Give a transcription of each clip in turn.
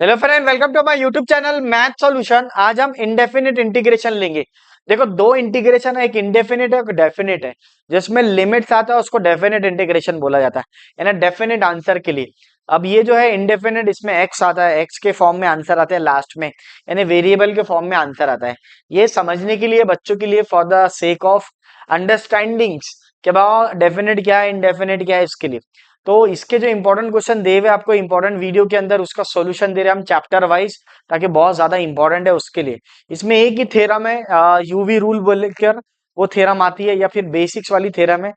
Hello friend, welcome to my YouTube channel math solution. आज हम indefinite integration लेंगे। देखो, दो इंटीग्रेशन है, एक इंडेफिनिट है, एक डेफिनिट है। जिसमें लिमिट्स आता है उसको डेफिनिट इंटीग्रेशन बोला जाता है, यानी डेफिनिट आंसर के लिए। अब ये जो है इंडेफिनिट, इसमें एक्स आता है, एक्स के फॉर्म में आंसर आते हैं लास्ट में, यानी वेरिएबल के फॉर्म में आंसर आता है। ये समझने के लिए, बच्चों के लिए, for the sake of understandings कि भाई डेफिनिट क्या है, इंडेफिनिट क्या है, इसके लिए। तो इसके जो इंपॉर्टेंट क्वेश्चन दे हुए आपको इंपॉर्टेंट वीडियो के अंदर, उसका सॉल्यूशन दे रहे हैं हम चैप्टर वाइज, ताकि बहुत ज्यादा इंपॉर्टेंट है उसके लिए। इसमें एक ही थ्योरम है, यूवी रूल बोलकर वो थ्योरम आती है, या फिर बेसिक्स वाली थ्योरम है।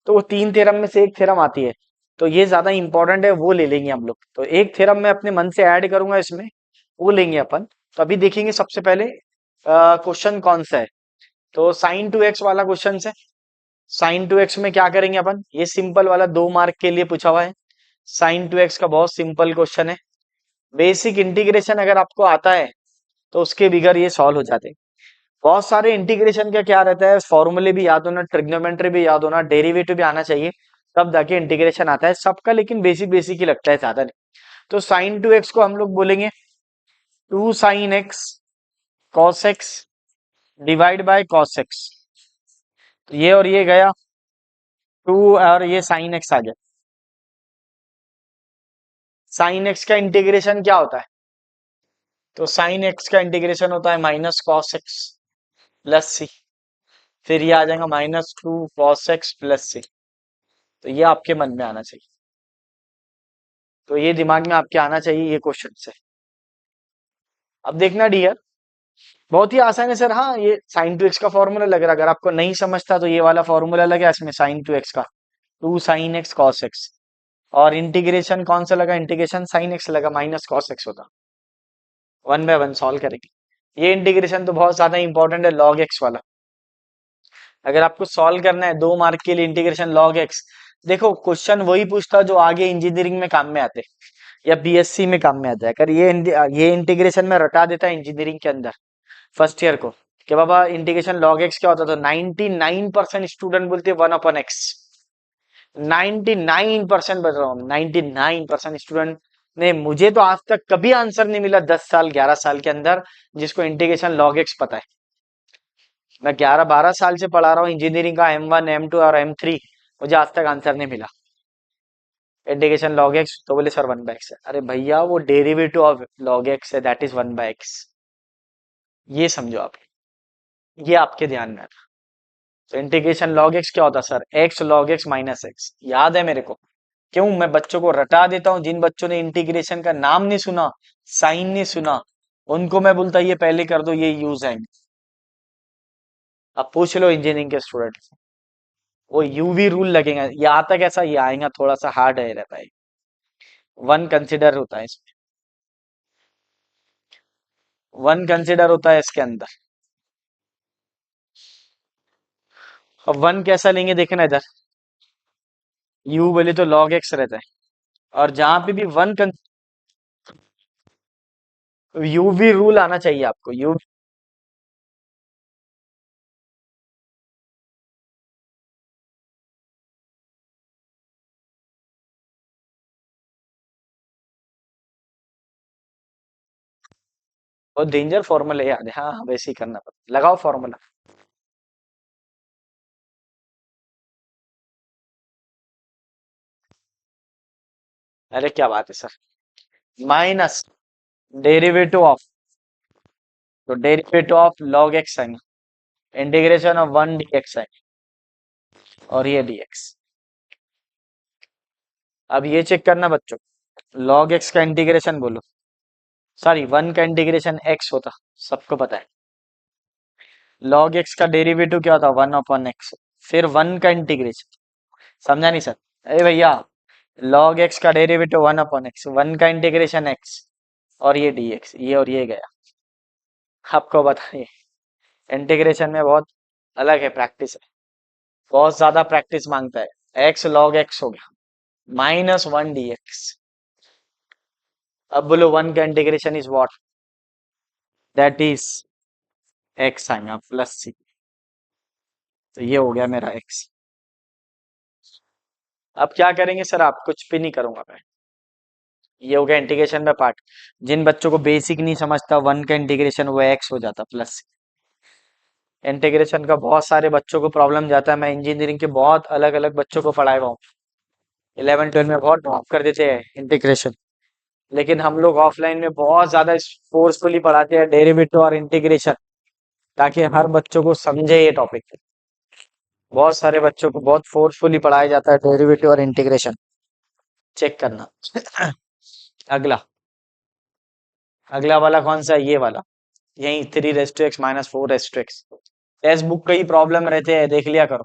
तो वो तीन थ्योरम में से एक थ्योरम आती है। तो ये ज्यादा इंपॉर्टेंट है, वो ले लेंगे हम लोग। तो एक थ्योरम मैं अपने मन से ऐड करूंगा इसमें, वो लेंगे अपन। तो अभी देखेंगे सबसे पहले क्वेश्चन कौन सा है। तो साइन टू एक्स वाला क्वेश्चन है। साइन टू एक्स में क्या करेंगे अपन, ये सिंपल वाला 2 मार्क के लिए पूछा हुआ है। साइन टू एक्स का बहुत सिंपल क्वेश्चन है। बेसिक इंटीग्रेशन अगर आपको आता है तो उसके बिगर ये सॉल्व हो जाते हैं। बहुत सारे इंटीग्रेशन का क्या रहता है, फॉर्मूले भी याद होना, ट्रिग्नोमेट्री भी याद होना, डेरिवेटिव भी आना चाहिए, तब जाके इंटीग्रेशन आता है सबका। लेकिन बेसिक बेसिक ही लगता है, ज्यादा नहीं। तो साइन टू एक्स को हम लोग बोलेंगे 2 sin x cos x divide by cos x। तो ये और ये गया 2, और ये साइन एक्स आ गया। साइन एक्स का इंटीग्रेशन क्या होता है, तो साइन एक्स का इंटीग्रेशन होता है माइनस कॉस एक्स प्लस सी। फिर ये आ जाएगा -2 cos x + c। तो ये आपके मन में आना चाहिए, तो ये दिमाग में आपके आना चाहिए ये क्वेश्चन से। अब देखना डियर, बहुत ही आसान है सर। हाँ, ये साइन टू एक्स का फॉर्मूला लग रहा है, अगर आपको नहीं समझता तो ये वाला फॉर्मूला लगा इसमें, साइन टू एक्स का 2 sin x cos x। और इंटीग्रेशन कौन सा लगा, इंटीग्रेशन साइन एक्स लगा, माइनस कॉस एक्स होता। 1 बाय 1 सॉल्व करेंगे। ये इंटीग्रेशन तो बहुत ज्यादा इंपॉर्टेंट है, लॉग एक्स वाला। अगर आपको सॉल्व करना है 2 मार्क के लिए, इंटीग्रेशन लॉग एक्स। देखो, क्वेश्चन वही पूछता जो आगे इंजीनियरिंग में काम में आते, या बीएससी में काम में आता है। अगर ये इंटीग्रेशन में रटा देता है इंजीनियरिंग के अंदर फर्स्ट ईयर को, कि बाबा इंटीग्रेशन लॉग एक्स क्या होता, तो 99% स्टूडेंट बोलते 1/x। 99% बता रहा हूँ, 99% स्टूडेंट ने, मुझे तो आज तक कभी आंसर नहीं मिला 10 साल 11 साल के अंदर जिसको इंटीग्रेशन लॉग एक्स पता है। मैं 11 12 साल से पढ़ा रहा हूँ इंजीनियरिंग का, M1 M2 और M3। मुझे आज तक आंसर नहीं मिला इंटीग्रेशन लॉग एक्स। तो बोले सर 1/x है। अरे भैया, वो डेरिवेटिव ऑफ लॉग एक्स है, दैट इज 1/x। ये समझो आप, ये आपके ध्यान में रखना। तो इंटीग्रेशन लॉग एक्स क्या होता है sir, x log x minus x. याद है मेरे को। क्यों मैं बच्चों को रटा देता हूँ, जिन बच्चों ने इंटीग्रेशन का नाम नहीं सुना, साइन नहीं सुना, उनको मैं बोलता ये पहले कर दो, ये यूज आएंगे। अब पूछ लो इंजीनियरिंग के स्टूडेंट, वो यूवी रूल लगेगा। ये आता कैसा, ये आएगा थोड़ा सा हार्ड है रहता है। वन कंसिडर होता है इसमें, वन कंसिडर होता है इसके अंदर। अब वन कैसा लेंगे, देखना इधर, यू बोले तो लॉग एक्स रहता है। और जहां पे भी वन, यूवी रूल आना चाहिए आपको, यू। बहुत डेंजर फॉर्मूला याद है, हाँ हाँ, वैसे ही करना पड़ता, लगाओ फॉर्मूला। अरे क्या बात है सर, माइनस डेरिवेटिव ऑफ, तो डेरिवेटिव ऑफ लॉग एक्स आएंगे, इंटीग्रेशन ऑफ 1 dx है, और ये dx। अब ये चेक करना बच्चों, लॉग एक्स का इंटीग्रेशन बोलो, सॉरी 1 का इंटीग्रेशन x होता, सबको पता है। लॉग एक्स का डेरिवेटिव क्या होता, 1/x। फिर 1 का इंटीग्रेशन, समझा नहीं सर। अरे भैया, लॉग एक्स का डेरिवेटिव 1/x, 1 का इंटीग्रेशन x, और ये dx, ये और ये गया। आपको बताइए, इंटीग्रेशन में बहुत अलग है, प्रैक्टिस है, बहुत ज्यादा प्रैक्टिस मांगता है। x लॉग x हो गया, -1 dx। अब बोलो 1 का integration is what, that is x आएगा प्लस c। तो ये हो गया मेरा x। अब क्या करेंगे सर, आप कुछ भी नहीं करूंगा मैं, ये हो गया इंटीग्रेशन में पार्ट। जिन बच्चों को बेसिक नहीं समझता वन का इंटीग्रेशन, वो एक्स हो जाता प्लस। इंटीग्रेशन का बहुत सारे बच्चों को प्रॉब्लम जाता है, मैं इंजीनियरिंग के बहुत अलग अलग बच्चों को पढ़ाया हुआ हूँ। 11 12 में बहुत ड्रॉप कर देते हैं इंटीग्रेशन, लेकिन हम लोग ऑफलाइन में बहुत ज्यादा फोर्सफुली पढ़ाते हैं डेरिवेटिव और इंटीग्रेशन, ताकि हर बच्चों को समझे ये टॉपिक। बहुत सारे बच्चों को बहुत फोर्सफुली पढ़ाया जाता है डेरिवेटिव और इंटीग्रेशन। चेक करना। अगला, अगला वाला कौन सा है? ये वाला, यही 3 raise to x minus 4 raise to x. Textbook का ही प्रॉब्लम रहते हैं, देख लिया करो।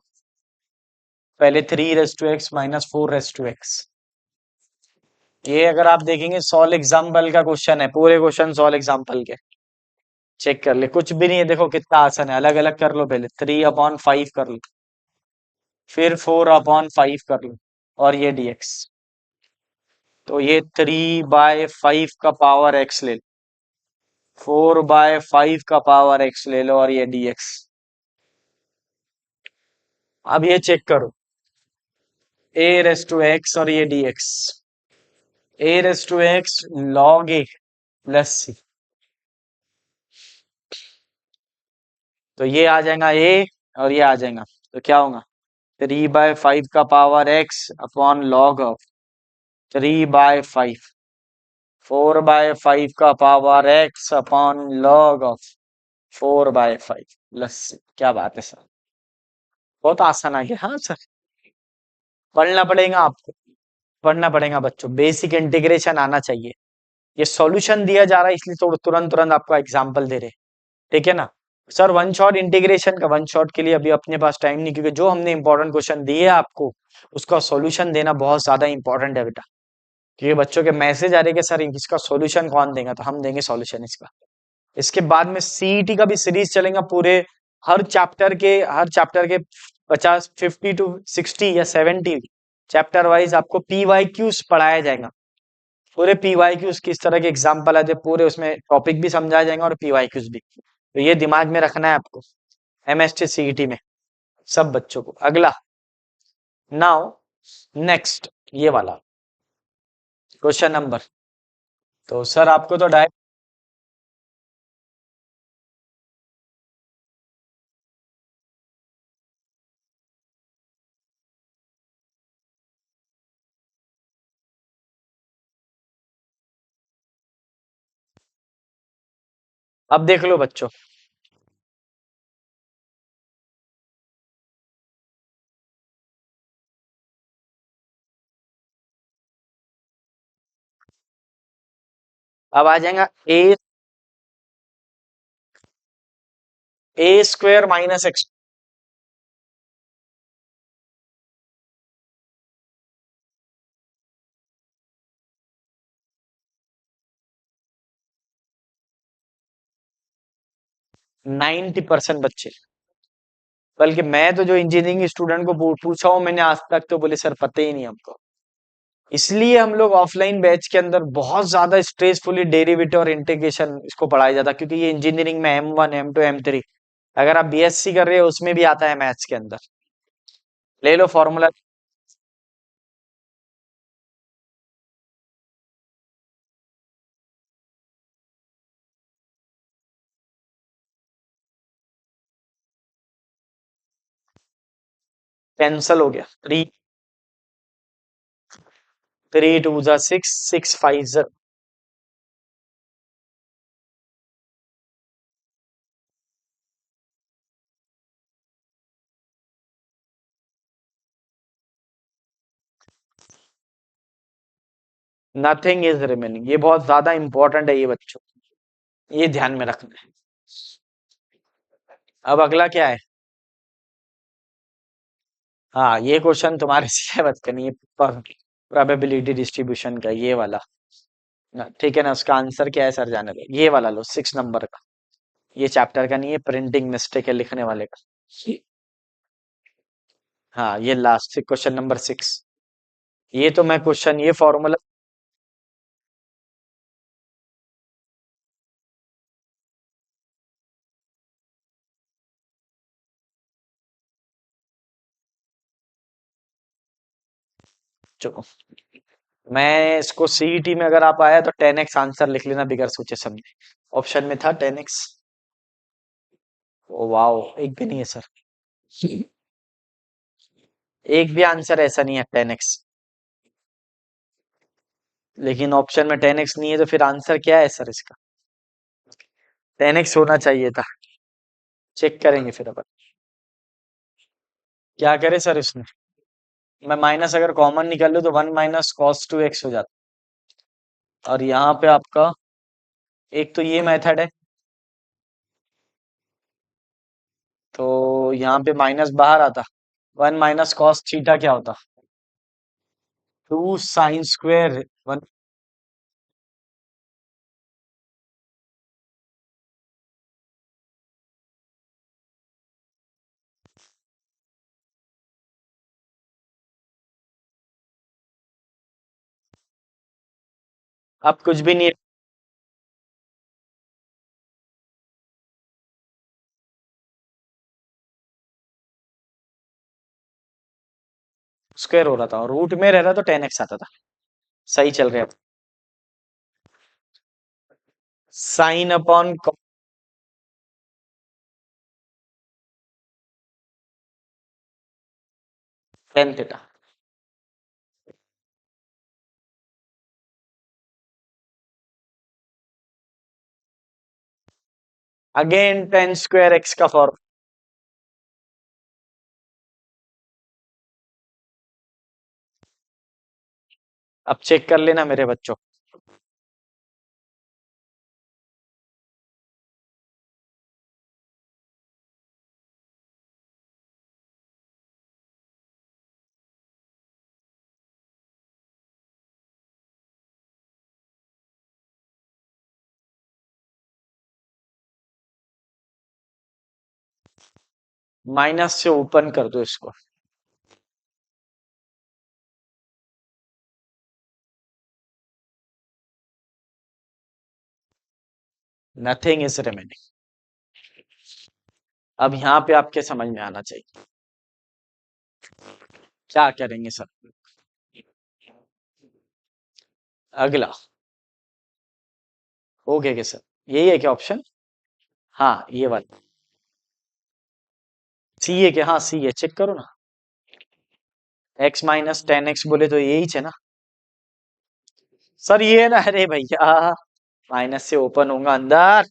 पहले 3 raise to x minus 4 raise to x, ये अगर आप देखेंगे सॉल्व एग्जाम्पल का क्वेश्चन है, पूरे क्वेश्चन सॉल्व एग्जाम्पल के। चेक कर ले, कुछ भी नहीं है, देखो कितना आसान है। अलग अलग कर लो, पहले 3/5 कर लो, फिर 4/5 कर लो, और ये dx। तो ये 3/5 का पावर x ले लो, 4/5 का पावर x ले लो, और ये dx। अब ये चेक करो, a रेस टू x और ये dx। a raise to x log a plus c, तो ये आ जाएगा a, और ये आ जाएगा, तो क्या होगा? 3/5 का power x upon log of 3/5, 4/5 का power x upon log of 4/5 plus. क्या बात है सर, बहुत आसान आ गया। हाँ सर, पढ़ना पड़ेगा आपको, पढ़ना पड़ेगा बच्चों, बेसिक इंटीग्रेशन आना चाहिए। ये सॉल्यूशन दिया जा रहा है इसलिए तो तुरंत तुरंत आपको एग्जांपल दे रहे हैं, ठीक है ना सर? वन शॉट इंटीग्रेशन का, वन शॉट के लिए अभी अपने पास टाइम नहीं, क्योंकि जो हमने इंपॉर्टेंट क्वेश्चन दिए आपको उसका सॉल्यूशन देना बहुत ज्यादा इंपॉर्टेंट है बेटा। क्योंकि बच्चों के मैसेज आ रहे कि सर इसका सॉल्यूशन कौन देगा, तो हम देंगे सॉल्यूशन इसका। इसके बाद में सीईटी का भी सीरीज चलेगा पूरे, हर चैप्टर के 50 50 to 60 या 70 चैप्टर वाइज आपको पीवाईक्यूज पढ़ाया जाएगा। पूरे पीवाईक्यूज किस तरह के एग्जाम्पल आते हैं, पूरे उसमें टॉपिक भी समझाया जाएगा और पीवाईक्यूज भी। तो ये दिमाग में रखना है आपको एमएसटी सीईटी में, सब बच्चों को। अगला, नाउ नेक्स्ट, ये वाला क्वेश्चन नंबर, तो सर आपको तो डायरेक्ट, अब देख लो बच्चों, अब आ जाएगा a² - x। नाइन्टी परसेंट बच्चे, बल्कि मैं तो जो इंजीनियरिंग स्टूडेंट को पूछा हूं मैंने आज तक, तो बोले सर पता ही नहीं हमको। इसलिए हम लोग ऑफलाइन बैच के अंदर बहुत ज्यादा स्ट्रेसफुली डेरिवेटिव और इंटीग्रेशन इसको पढ़ाया जाता है, क्योंकि ये इंजीनियरिंग में M1 M2 M3, अगर आप बीएससी कर रहे हो उसमें भी आता है मैथ्स के अंदर। ले लो फॉर्मूला। कैंसल हो गया, 3 3 2 6, 6 5 नथिंग इज रिमेनिंग। ये बहुत ज्यादा इंपॉर्टेंट है ये बच्चों, ये ध्यान में रखना है। अब अगला क्या है? हाँ, ये क्वेश्चन तुम्हारे से बात करनी है, प्रोबेबिलिटी डिस्ट्रीब्यूशन का, ये वाला ठीक है ना? उसका आंसर क्या है सर, जाने दो। ये वाला लो, 6 नंबर का। ये चैप्टर का नहीं है, प्रिंटिंग मिस्टेक है लिखने वाले का। हाँ, ये लास्ट क्वेश्चन नंबर 6। ये तो मैं क्वेश्चन, ये फॉर्मूला, चुको मैं इसको सीईटी में अगर आप आया तो 10x आंसर लिख लेना बिगर सोचे समझे। ऑप्शन में था 10x। ओ वाओ, एक भी नहीं है सर। एक भी आंसर ऐसा नहीं है 10x। लेकिन ऑप्शन में 10x नहीं है तो फिर आंसर क्या है सर इसका? 10x होना चाहिए था। चेक करेंगे फिर अपन। क्या करे सर इसमें? मैं माइनस अगर कॉमन निकाल लूं तो 1 - cos 2x हो जाता। और यहाँ पे आपका एक तो ये मेथड है, तो यहाँ पे माइनस बाहर आता। 1 - cos थीटा क्या होता? 2 sin स्क्वेयर 1। अब कुछ भी नहीं। स्क्वायर हो रहा था और रूट में रह रहा तो 10x आता था। सही चल रहा है। Sine upon 10 theta. Again 10 square x का फॉर्म। अब चेक कर लेना मेरे बच्चों। माइनस से ओपन कर दो इसको। Nothing is remaining. अब यहाँ पे आपके समझ में आना चाहिए क्या करेंगे सर। अगला हो गया क्या सर? यही है क्या ऑप्शन? हाँ ये वाला। सी है क्या? हाँ सी है, चेक करो ना। x - 10x बोले तो यही है ना सर? ये है ना? अरे भैया, माइनस से ओपन होगा अंदर।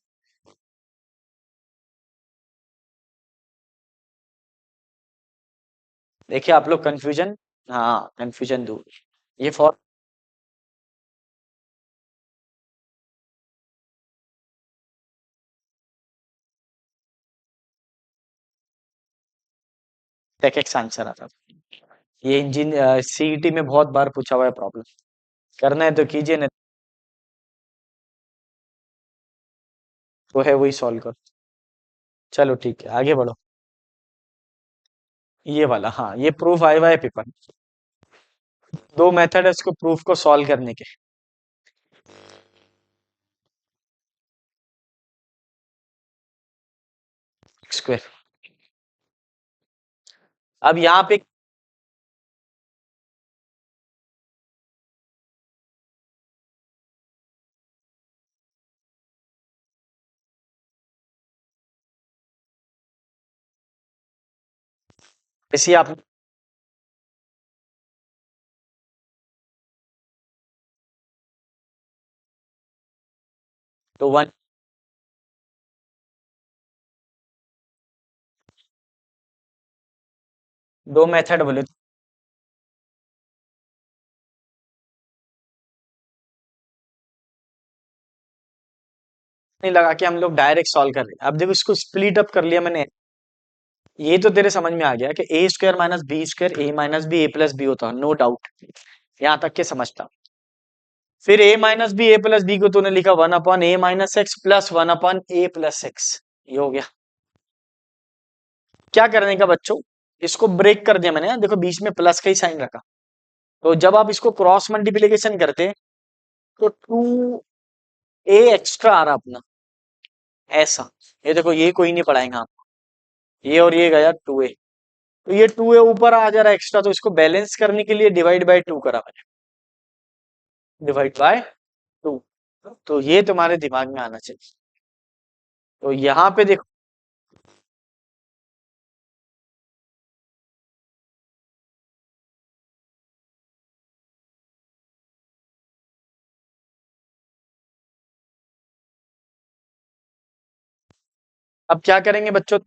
देखिए आप लोग कंफ्यूजन, हाँ कंफ्यूजन दूर। ये फॉर टेक एक्स आंसर आता था। ये इंजन सीईटी में बहुत बार पूछा हुआ है प्रॉब्लम। करना है तो कीजिए, नहीं तो है वही सॉल्व कर। चलो ठीक है, आगे बढ़ो। ये वाला, हाँ ये प्रूफ आया हुआ है पेपर। दो मेथड है इसको प्रूफ को सॉल्व करने के। स्क्वायर। अब यहाँ पे इसी आप तो वन, दो मेथड बोले तो नहीं लगा कि हम लोग डायरेक्ट सॉल्व कर रहे हैं। अब देखो इसको स्प्लिट अप कर लिया मैंने। ये तो तेरे समझ में आ गया कि ए स्क्वायर माइनस बी स्क्वायर ए माइनस बी ए प्लस बी होता, नो डाउट। यहाँ तक के समझता। फिर ए माइनस बी ए प्लस बी को तूने लिखा 1/a - x प्लस 1/a+x। ये हो गया। क्या करने का बच्चों, इसको ब्रेक कर दिया मैंने, देखो बीच में प्लस का ही साइन रखा। तो जब आप इसको क्रॉस मल्टीप्लीकेशन करते तो 2a एक्स्ट्रा आ रहा अपना, ऐसा। ये देखो ये कोई नहीं पढ़ाएगा आपको। ये और ये गया 2a। तो ये 2a ऊपर आ जा रहा है एक्स्ट्रा, तो इसको बैलेंस करने के लिए डिवाइड बाय 2 करा मैंने। Divide by 2। तो ये तुम्हारे दिमाग में आना चाहिए। तो यहाँ पे देखो, अब क्या करेंगे बच्चों,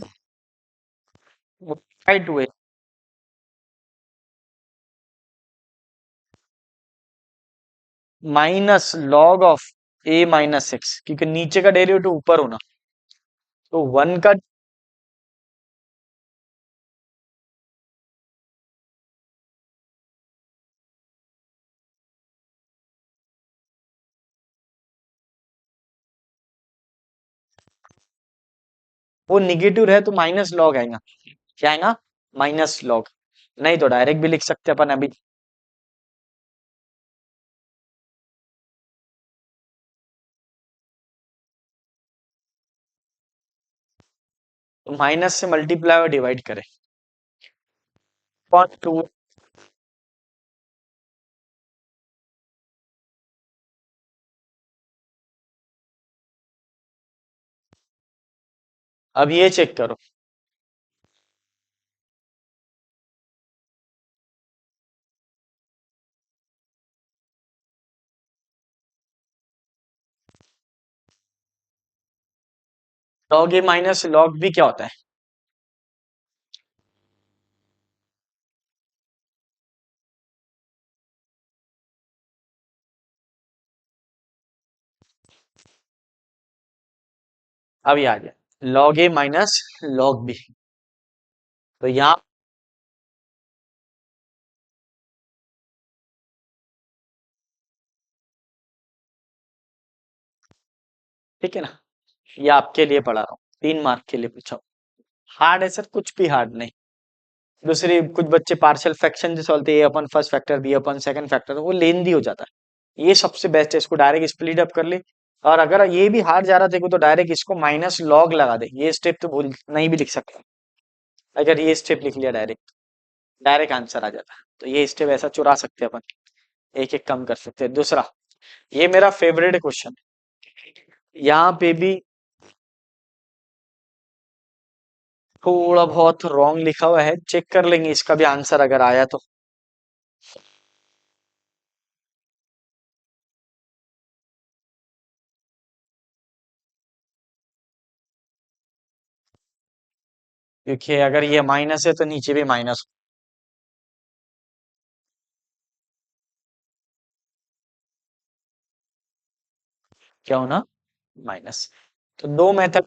राइट हुए, minus log of A minus x, क्योंकि नीचे का डेरिवेटिव ऊपर होना, तो 1 का, वो निगेटिव है तो माइनस लॉग आएगा। क्या आएगा? Minus log. नहीं तो डायरेक्ट भी लिख सकते अपन अभी। तो माइनस से मल्टीप्लाई और डिवाइड करें, 2। अब ये चेक करो, लॉग ए माइनस लॉग बी क्या होता है? अभी आ गया, लॉग ए माइनस लॉग बी। तो यहाँ, ठीक है ना, ये आपके लिए पढ़ा रहा हूँ, 3 मार्क के लिए पूछा हूँ। हार्ड है सर? कुछ भी हार्ड नहीं। दूसरी कुछ बच्चे पार्शियल फ्रैक्शन जो सोचते हैं, ए अपन फर्स्ट फैक्टर बी अपन सेकंड फैक्टर, वो लेंदी हो जाता है। ये सबसे बेस्ट है, इसको डायरेक्ट स्प्लिट अप कर ले। और अगर ये भी हार्ड जा रहा देखो तो डायरेक्ट इसको माइनस लॉग लगा दे, ये स्टेप तो भूल नहीं भी लिख सकता। अगर ये स्टेप लिख लिया डायरेक्ट, डायरेक्ट आंसर आ जाता है। तो ये स्टेप ऐसा चुरा सकते हैं अपन, एक एक कम कर सकते हैं। दूसरा, ये मेरा फेवरेट क्वेश्चन, यहाँ पे भी थोड़ा बहुत रॉन्ग लिखा हुआ है, चेक कर लेंगे इसका भी आंसर अगर आया तो। क्योंकि अगर ये माइनस है तो नीचे भी माइनस, क्या होना? माइनस। तो दो मेथड,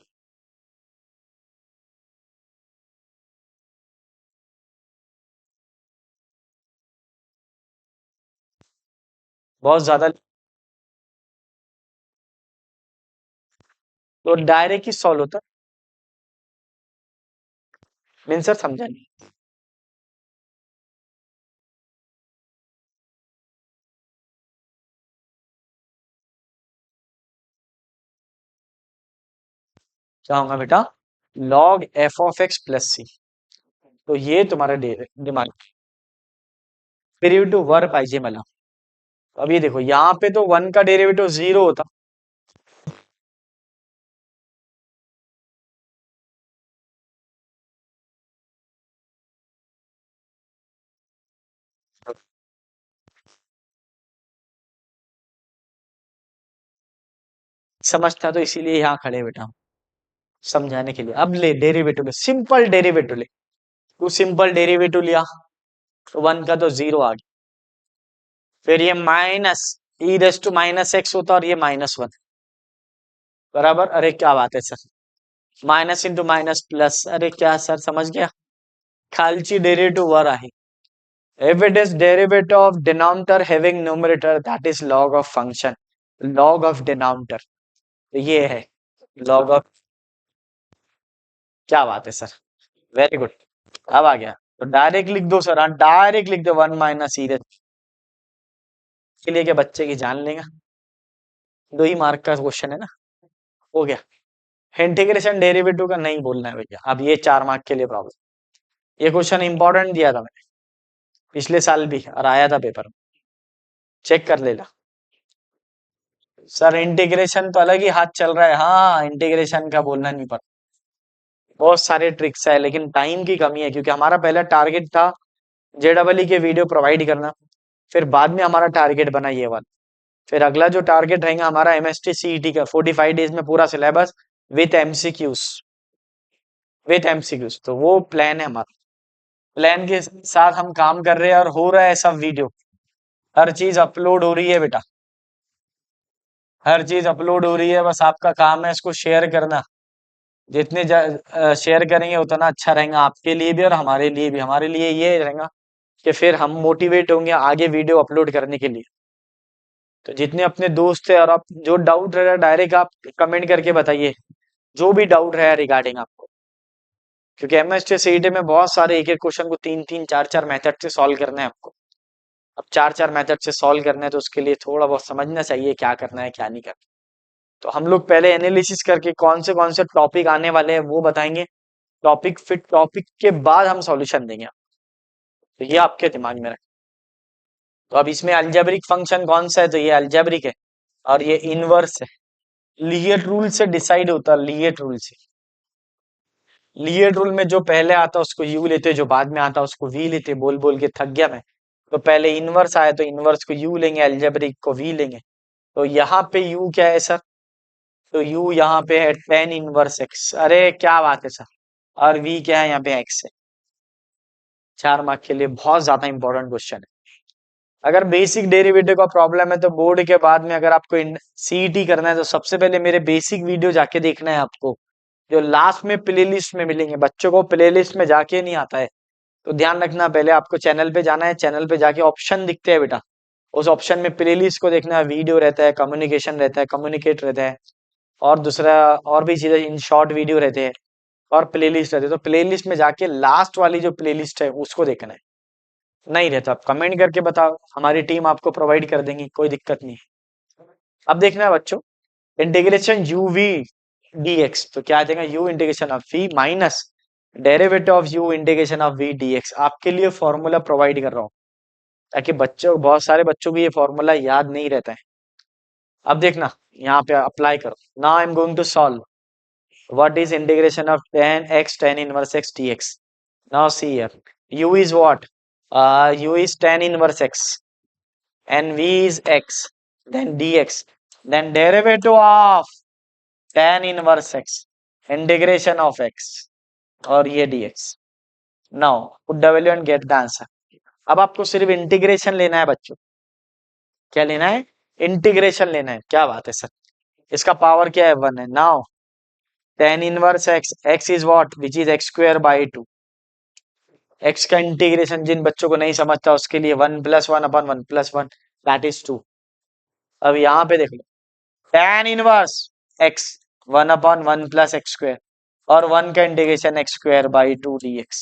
बहुत ज्यादा, तो डायरेक्ट ही सॉल्व होता। मीन सर समझा नहीं। क्या होगा बेटा? Log f of x plus c. तो ये तुम्हारा दिमाग, डेरिवेटिव वर पाहिजे मला। अब ये देखो, यहाँ पे तो 1 का डेरिवेटिव 0 होता, समझता तो इसीलिए यहाँ खड़े बेटा हम, समझाने के लिए। अब ले डेरिवेटिव ले, सिंपल डेरिवेटिव ले। तू सिंपल डेरिवेटिव लिया, तो 1 का तो 0 आ गया। फिर ये minus e raise to minus x होता, और ये -1 बराबर। अरे क्या बात है sir, minus into minus plus, अरे क्या सर समझ गया, खालची डेरिवेटिव वर आहे। If it is derivative of denominator having numerator, that is log of function, log of denominator। तो ये है log of, क्या बात है सर, वेरी गुड। अब आ गया, तो डायरेक्ट लिख दो सर, हाँ डायरेक्ट लिख दो 1 माइनस ई के लिए, क्या बच्चे की जान लेगा। 2 ही मार्क का क्वेश्चन है ना, हो गया। इंटीग्रेशन डेरिवेटिव का नहीं बोलना है भैया, अब ये 4 मार्क के लिए प्रॉब्लम। ये क्वेश्चन इंपॉर्टेंट दिया था मैंने पिछले साल भी, और आया था पेपर में, चेक कर लेना। सर इंटीग्रेशन तो अलग ही हाथ चल रहा है, हाँ इंटीग्रेशन का बोलना नहीं पड़ता। बहुत सारे ट्रिक्स है लेकिन टाइम की कमी है, क्योंकि हमारा पहला टारगेट था जेडबलई के वीडियो प्रोवाइड करना, फिर बाद में हमारा टारगेट बना ये वाला। फिर अगला जो टारगेट रहेगा हमारा एमएसटी सीईटी का 45 डेज में पूरा सिलेबस विथ एमसीक्यूज, तो वो प्लान है हमारा। प्लान के साथ हम काम कर रहे हैं और हो रहा है सब वीडियो, हर चीज अपलोड हो रही है बेटा, हर चीज अपलोड हो रही है, बस आपका काम है इसको शेयर करना। जितने शेयर करेंगे उतना अच्छा रहेगा आपके लिए भी और हमारे लिए भी। हमारे लिए ये रहेगा कि फिर हम मोटिवेट होंगे आगे वीडियो अपलोड करने के लिए। तो जितने अपने दोस्त है, और आप जो डाउट रह रहा है डायरेक्ट आप कमेंट करके बताइए, जो भी डाउट है रिगार्डिंग आपको, क्योंकि एमएसटी सीईटी में बहुत सारे एक एक क्वेश्चन को तीन तीन चार चार मेथड से सॉल्व करना है आपको। अब चार चार मेथड से सॉल्व करना है तो उसके लिए थोड़ा बहुत समझना चाहिए क्या करना है क्या नहीं करना। तो हम लोग पहले एनालिसिस करके कौन से टॉपिक आने वाले हैं वो बताएंगे, टॉपिक फिर टॉपिक के बाद हम सॉल्यूशन देंगे। तो ये आपके दिमाग में रखें। तो अब इसमें अलजेब्रिक फंक्शन कौन सा है, तो ये अलजेब्रिक है और ये इनवर्स है। लीएट रूल से डिसाइड होता है, लीएट रूल से। लीएट रूल में जो पहले आता उसको यू लेते, जो बाद में आता उसको वी लेते। बोल बोल के थक गया मैं। तो पहले इनवर्स आया तो इनवर्स को यू लेंगे, अलजेब्रिक को वी लेंगे। तो यहाँ पे यू क्या है सर, तो यू यहाँ पे है टेन इनवर्स एक्स। अरे क्या बात है सर। और वी क्या है यहाँ पे, एक्स है। 4 मार्क के लिए बहुत ज्यादा इंपॉर्टेंट क्वेश्चन है। अगर बेसिक डेरिवेटिव का प्रॉब्लम है तो बोर्ड के बाद में अगर आपको सीईटी करना है तो सबसे पहले मेरे बेसिक वीडियो जाके देखना है आपको, जो लास्ट में प्लेलिस्ट में मिलेंगे। बच्चों को प्लेलिस्ट में जाके नहीं आता है, तो ध्यान रखना, पहले आपको चैनल पे जाना है, चैनल पे जाके ऑप्शन दिखते हैं बेटा, उस ऑप्शन में प्लेलिस्ट को देखना है। वीडियो रहता है, कम्युनिकेशन रहता है, कम्युनिकेट रहता है, और दूसरा और भी चीजें इन शॉर्ट वीडियो रहते हैं, और प्लेलिस्ट रहते हैं। तो प्लेलिस्ट में जाके लास्ट वाली जो प्लेलिस्ट है उसको देखना है। नहीं रहता आप कमेंट करके बताओ, हमारी टीम आपको प्रोवाइड कर देंगी, कोई दिक्कत नहीं है। अब देखना है बच्चों, integration u v d x, तो क्या आ जाएगा, u integration of v minus derivative of u integration of v d x. आपके लिए फॉर्मूला प्रोवाइड कर रहा हूँ ताकि बच्चों, बहुत सारे बच्चों को ये फॉर्मूला याद नहीं रहता है। अब देखना, यहाँ पे अप्लाई करो। Now I am going to solve what is integration of tan x tan inverse x d x. Now see here, u is what, u is tan inverse x and v is x, then dx, then derivative of tan inverse x, integration of x, और ये dx। Now put w and get the answer। अब आपको सिर्फ integration लेना है बच्चों, क्या लेना है, इंटीग्रेशन लेना है। क्या बात है सर, इसका पावर क्या है, 1 है। Now tan inverse x, x is what, which is x square by 2। X का इंटीग्रेशन जिन बच्चों को नहीं समझता उसके लिए 1 + 1/1 + 1 दैट इज 2। अब यहाँ पे देख लो, tan इनवर्स x 1/1 + x², और 1 का इंटीग्रेशन x² by 2 dx।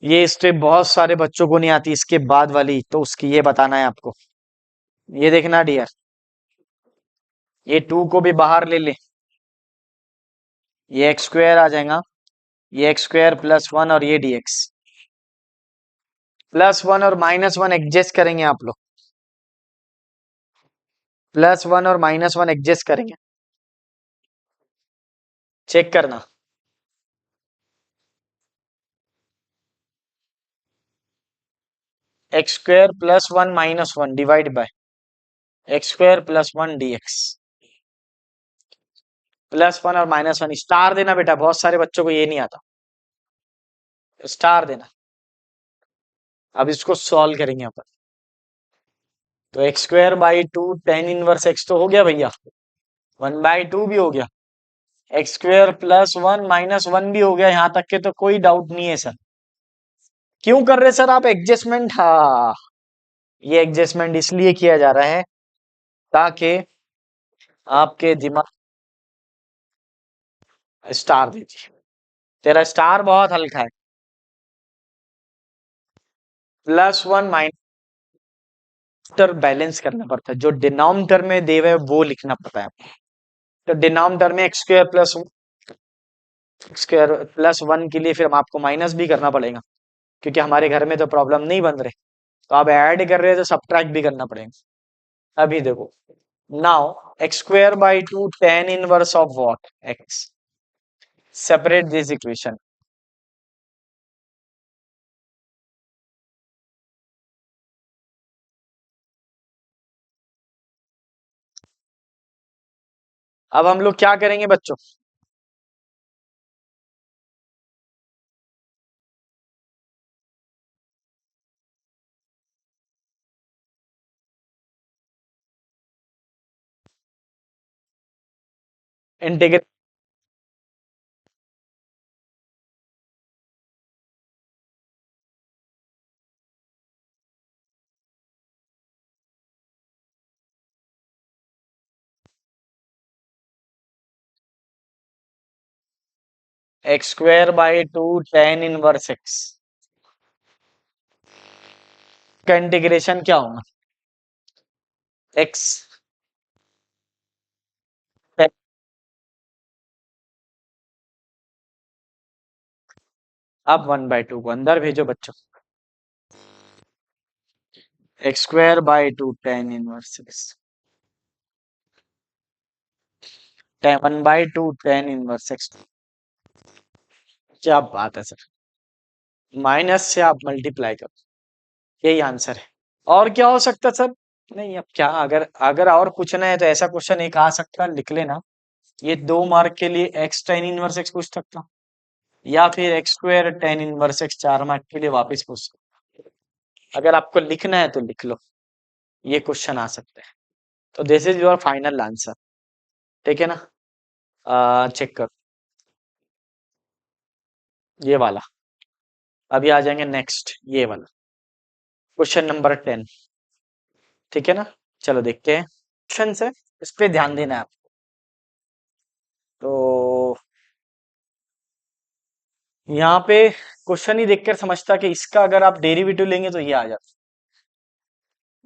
ये स्टेप बहुत सारे बच्चों को नहीं आती, इसके बाद वाली तो उसकी ये बताना है आपको। ये देखना डियर, ये 2 को भी बाहर ले ले, ये x² आ जाएगा, ये x² + 1 और ये dx। +1 और -1 एडजस्ट करेंगे आप लोग, +1 और -1 एडजस्ट करेंगे, चेक करना। x² + 1 - 1 divide by x² + 1 dx। +1 और -1 स्टार देना बेटा, बहुत सारे बच्चों को ये नहीं आता, स्टार देना। अब इसको सॉल्व करेंगे अपन, तो x² by 2 tan inverse x तो हो गया भैया, 1/2 भी हो गया, x² + 1 - 1 भी हो गया। यहां तक के तो कोई डाउट नहीं है सर। क्यों कर रहे सर आप एडजस्टमेंट, हाँ ये एडजस्टमेंट इसलिए किया जा रहा है ताकि आपके दिमाग, स्टार दीजिए, तेरा स्टार बहुत हल्का है। +1 माइनस बैलेंस करना पड़ता है, जो डिनोमिनेटर में देवे वो लिखना पड़ता है। तो डिनोमिनेटर में x² + 1 के लिए फिर हम आपको माइनस भी करना पड़ेगा, क्योंकि हमारे घर में तो प्रॉब्लम नहीं बन रहे, तो आप ऐड कर रहे हैं तो सब्ट्रैक्ट भी करना पड़ेगा। अभी देखो, now x square by two tan inverse of what x, separate this equation. अब हम लोग क्या करेंगे बच्चों, integrate x square by two ten inverse x का इंटीग्रेशन क्या होगा, एक्स, अब वन बाई टू को अंदर भेजो बच्चों, x square by two ten inverse x, one by two ten inverse x. क्या बात है सर, माइनस से आप मल्टीप्लाई करो, यही आंसर है। और क्या हो सकता है सर, नहीं अब क्या, अगर अगर और पूछना है तो ऐसा क्वेश्चन एक आ सकता, लिख लेना, ये 2 मार्क के लिए एक्स टेन इनवर्स एक्स पूछ सकता, या फिर x square ten inverse x 4 mark के लिए वापस पूछ सकता। अगर आपको लिखना है तो लिख लो, ये क्वेश्चन आ सकता है। तो this is your final answer, ठीक है ना। चेक कर ये वाला, अभी आ जाएंगे नेक्स्ट ये वाला, क्वेश्चन नंबर 10, ठीक है ना। चलो देखते हैं क्वेश्चन से, इस पे ध्यान देना है आप। तो यहाँ पे क्वेश्चन ही देखकर समझता कि इसका अगर आप डेरिवेटिव लेंगे तो ये आ जाता।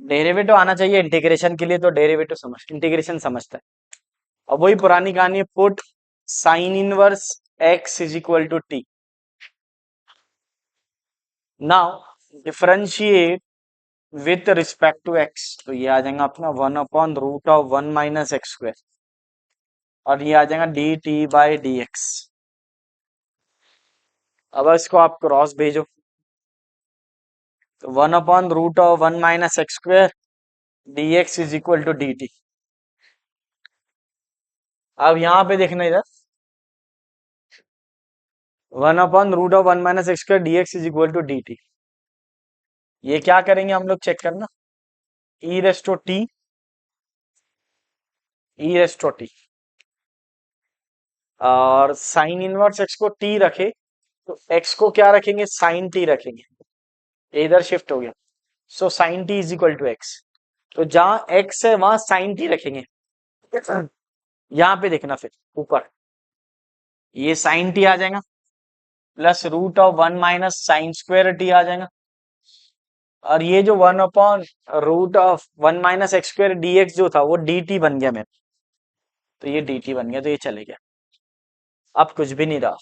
डेरिवेटिव आना चाहिए इंटीग्रेशन के लिए, तो डेरिवेटिव समझ, इंटीग्रेशन समझता है। अब वही पुरानी कहानी है, put sine inverse x is equal to t, now differentiate with respect to x, तो ये आ जाएगा अपना 1/√1 - x², और ये आ जाएगा D T by D x. अब इसको आप क्रॉस भेजो, तो 1/√1 - x² dx is equal to d t. अब यहाँ पे देखना इधर, 1/√1 - x² dx is equal to d t, ये क्या करेंगे हम लोग, चेक करना, e raise to t, e raise to t, और साइन इनवर्स एक्स को टी रखे, तो एक्स को क्या रखेंगे, साइन टी रखेंगे, ये इधर शिफ्ट हो गया, so sine t is equal to x, तो जहां एक्स है वहां साइन टी रखेंगे। यहाँ पे देखना फिर ऊपर, ये साइन टी आ जाएगा, प्लस √1 - sin² आ जाएगा, और ये जो 1/√1 - x² जो था वो डी टी बन गया मेरा, तो ये डी टी बन गया, तो ये चले गया, अब कुछ भी नहीं रहा।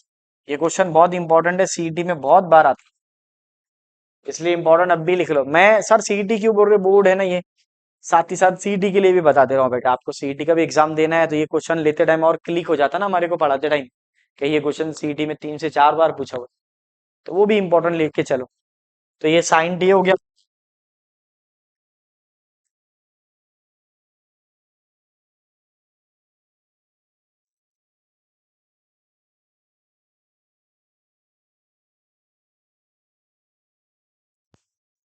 ये क्वेश्चन बहुत इंपॉर्टेंट है, सीईटी में बहुत बार आता है, इसलिए इंपॉर्टेंट अब भी लिख लो। मैं सर सीईटी क्यों बोल रहे, बोर्ड है ना ये, साथ ही साथ सीईटी के लिए भी बता दे रहा हूँ बेटा, आपको सीईटी का भी एग्जाम देना है तो ये क्वेश्चन लेते टाइम और क्लिक हो जाता ना हमारे को पढ़ाते टाइम, कि ये क्वेश्चन सीईटी में 3 से 4 बार पूछा हुआ, तो वो भी इंपॉर्टेंट लिख के चलो। तो ये साइन टी हो गया,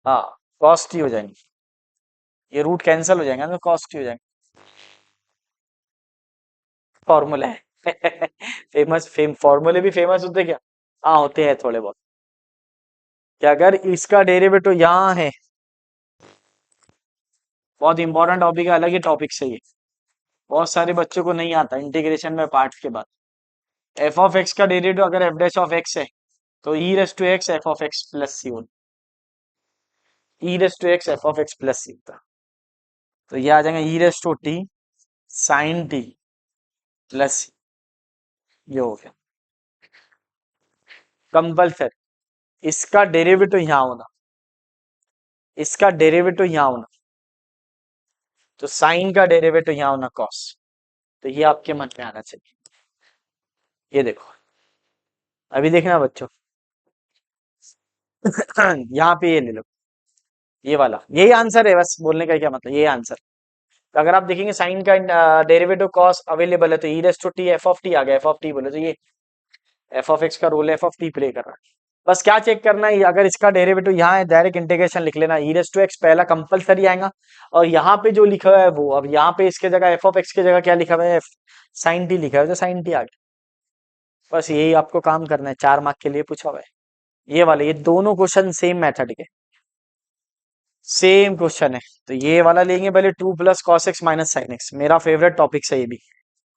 हाँ कॉस टी हो जाएंगे, ये रूट कैंसिल हो जाएगा तो कॉस टी हो जाएंगे, फॉर्मूला है। फॉर्मूले भी फेमस होते क्या, हाँ होते हैं थोड़े बहुत, कि अगर इसका डेरिवेटिव यहाँ है, बहुत इंपॉर्टेंट टॉपिक है, अलग ही टॉपिक से ये, बहुत सारे बच्चों को नहीं आता इंटीग्रेशन में पार्ट के बाद। एफ ऑफ एक्स का डेरिवेटिव अगर एफ डैश ऑफ एक्स है, तो e raise to x f of x plus c होता, e raise to x f of x plus c होता, तो ये आ जाएगा e raise to t sine t plus c, ये हो गया कंपल्सरी। इसका डेरिवेटिव यहाँ होना, इसका डेरिवेटिव यहाँ होना, तो साइन का डेरिवेटिव यहाँ होना कॉस। तो ये आपके मन में आना चाहिए। ये देखो, अभी देखना बच्चों। यहाँ पे ये ले लो, ये वाला यही आंसर है, बस बोलने का क्या मतलब, ये आंसर। तो अगर आप देखेंगे साइन का डेरिवेटिव कॉस अवेलेबल है, तो e raise to t f of t आ गया। एफ ऑफ टी बोले तो ये एफ ऑफ एक्स का role f of t play कर रहा है। बस क्या चेक करना है, अगर इसका डेरिवेटिव यहाँ है डायरेक्ट इंटीग्रेशन लिख लेना, ई रेस टू एक्स पहला कंपलसरी आएगा। और यहाँ पे जो लिखा हुआ है वो, अब यहाँ पे इसके जगह एफ ऑफ एक्स की जगह क्या लिखा हुआ है, साइन टी लिखा हुआ है, तो साइन टी आ गया। बस यही आपको काम करना है, 4 मार्क के लिए पूछा हुआ है। ये वाले, ये दोनों क्वेश्चन सेम मेथड के, सेम क्वेश्चन है। तो ये वाला लेंगे पहले, 2 + cos x - sin x, मेरा फेवरेट टॉपिक है ये भी।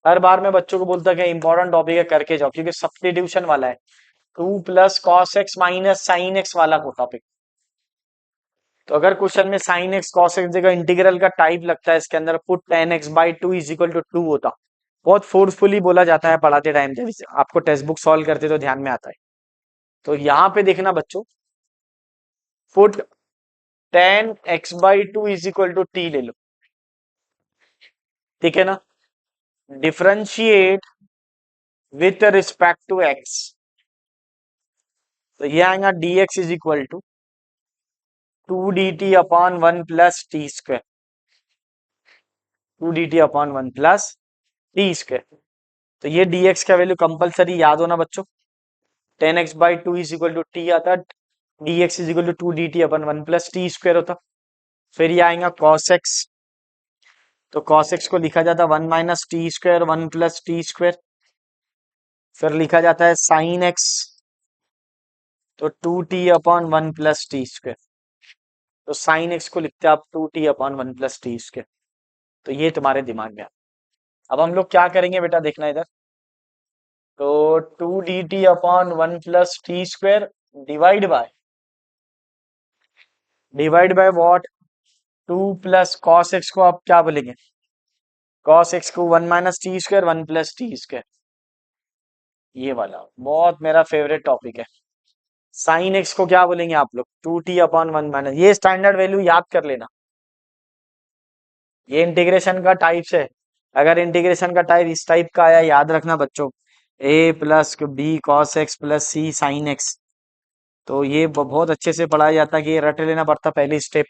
हर बार मैं बच्चों को बोलता कि इंपॉर्टेंट टॉपिक है, करके जाओ, क्योंकि सब्स्टिट्यूशन वाला है। 2 + cos x - sin x वाला को टॉपिक। तो अगर क्वेश्चन में sin x cos x जगह इंटीग्रल का टाइप लगता है इसके अंदर, पुट tan x/2 = 2 होता। बहुत फोर्सफुली बोला जाता है पढ़ाते टाइम, जब आपको टेक्स्ट बुक सॉल्व करते तो ध्यान में आता है। तो यहाँ पे देखना बच्चों, पुट tan x/2 = t ले लो, ठीक है ना। Differentiate with respect to x, तो ये आएगा dx = 2dt/1 + t², 2dt/1 + t²। तो ये dx का वैल्यू कंपलसरी याद होना बच्चों, tan x/2 = t आता, dx = 2dt/1 + t² होता। फिर ये आएगा cos x, तो cos x को लिखा जाता 1 - t², 1 + t²। फिर लिखा जाता है sin x, तो 2t/1 + t²। तो sin x को लिखते हैं आप 2t/1 + t²। तो ये तुम्हारे दिमाग में आ। अब हम लोग क्या करेंगे बेटा, देखना इधर। तो 2dt/1 + t² divide by what, 2 + cos x को आप क्या बोलेंगे, cos x को 1 - t², 1 + t²। ये वाला बहुत मेरा फेवरेट टॉपिक है। sin x को क्या बोलेंगे आप लोग, 2t/1 - ये स्टैंडर्ड वैल्यू याद कर लेना। ये इंटीग्रेशन का टाइप है। अगर इंटीग्रेशन का टाइप इस टाइप का आया, याद रखना बच्चों, a + b cos x + c sin x। तो ये बहुत अच्छे से पढ़ाया जाता है कि ये रट लेना पड़ता पहली step.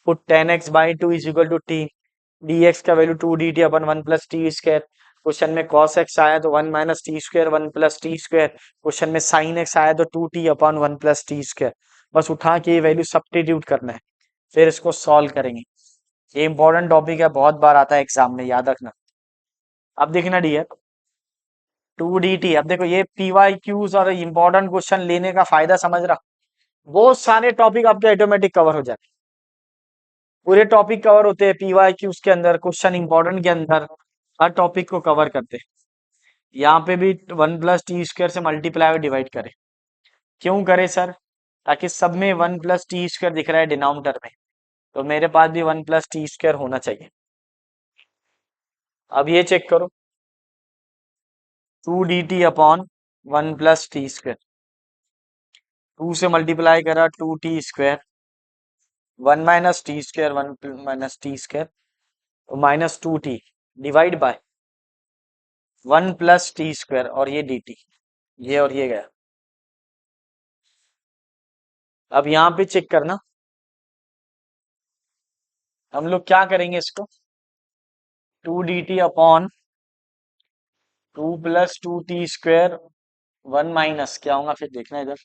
Put tan x/2 = t, dx का वैल्यू 2dt/1 + t²। क्वेश्चन में cos x आया तो 1 - t², 1 + t²। क्वेश्चन में sin x आया तो 2t/1 + t²। बस उठा के ये वैल्यू सब्स्टिट्यूट करना है, फिर इसको सॉल्व करेंगे। ये इंपॉर्टेंट टॉपिक है, बहुत बार आता है एग्जाम में, याद रखना। अब देखना डियर, 2dt। अब देखो ये PYQs और इंपॉर्टेंट क्वेश्चन लेने का फायदा समझ रहा, बहुत सारे टॉपिक आपके ऑटोमेटिक कवर हो जाते, पूरे टॉपिक कवर होते हैं PYQs के अंदर, क्वेश्चन इंपॉर्टेंट के अंदर, हर टॉपिक को कवर करते हैं। यहाँ पे भी 1 + t² से मल्टीप्लाई और डिवाइड करें। क्यों करें सर, ताकि सब में 1 + t² दिख रहा है डिनोमिनेटर में, तो मेरे पास भी 1 + t² होना चाहिए। अब ये चेक करो, 2dt/1 + t², 2 से मल्टीप्लाई करा 2t², 1 - t², 1 - t², तो -2t डिवाइड बाय 1 + t² और ये dt, ये और ये गया। अब यहाँ पे चेक करना, हम लोग क्या करेंगे इसको, 2dt/2 + 2t², 1 माइनस क्या होगा फिर देखना इधर,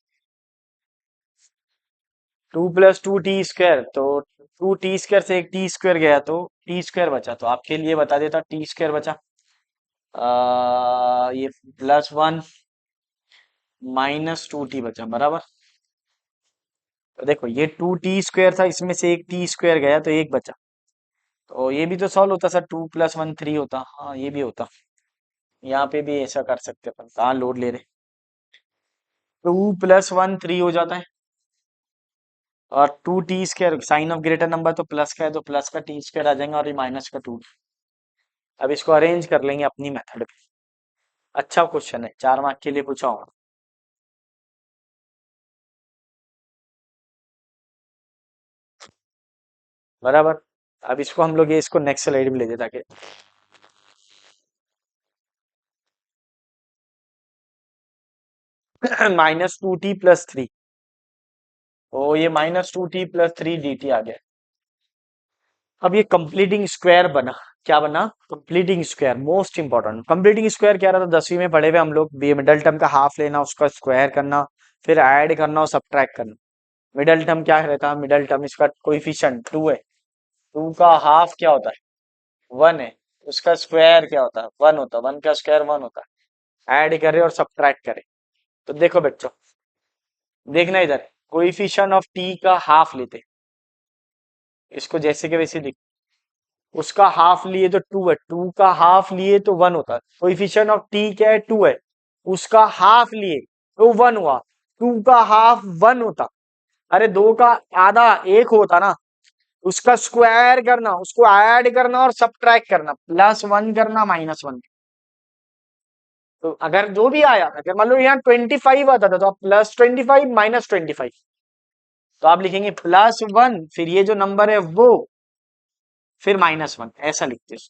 2 + 2t², तो 2t² से एक t² गया तो t² बचा, तो आपके लिए बता देता t² बचा। ये +1 -2t बचा, बराबर। तो देखो ये 2t² था, इसमें से एक t² गया तो एक बचा, तो ये भी तो सॉल्व होता सर, 2 + 1 3 होता, हाँ ये भी होता। यहाँ पे भी ऐसा कर सकते अपन, कहाँ लोड ले रहे, 2 + 1 3 हो जाता है, और 2t², sign of greater number तो प्लस का है, तो प्लस का t² आ जाएगा, और ये माइनस का 2। अब इसको अरेंज कर लेंगे अपनी मेथड पे। अच्छा क्वेश्चन है, 4 मार्क के लिए पूछा होगा, बराबर। अब इसको हम लोग ये इसको नेक्स्ट स्लाइड में ले जाए ताकि -2t + 3। तो ये -2t + 3 dt आ गया। अब ये कंप्लीटिंग स्क्वायर बना। क्या बना? Completing square, most important. Completing square क्या रहा था? 10वीं में पढ़े हुए हम लोग, मिडल टर्म का हाफ लेना, उसका स्क्वायर करना, फिर ऐड करना और सब्ट्रैक्ट करना। मिडल टर्म क्या रहता है? मिडल टर्म इसका कोएफिशिएंट 2 है। 2 का हाफ क्या होता है? 1 है। उसका स्क्वायर क्या होता है? 1 होता है। 1 का स्क्वायर 1 होता है। ऐड करे और सब्ट्रैक्ट करे। तो देखो बच्चों, देखना इधर, कोएफिशिएंट ऑफ टी का हाफ लेते, इसको जैसे के वैसे लिख। उसका हाफ लिए तो 2 है, 2 का हाफ लिए तो 1 होता है। कोएफिशिएंट ऑफ टी क्या है? 2 है। उसका हाफ लिए तो 1 हुआ। 2 का हाफ 1 होता। अरे 2 का आधा 1 होता ना। उसका स्क्वायर करना, उसको ऐड करना और सब्ट्रैक्ट करना, +1 करना, -1। तो अगर जो भी आया, अगर मान लो यहाँ 25 आता था तो आप +25 -25। तो आप लिखेंगे +1, फिर ये जो नंबर है वो, फिर -1, ऐसा लिखते हैं।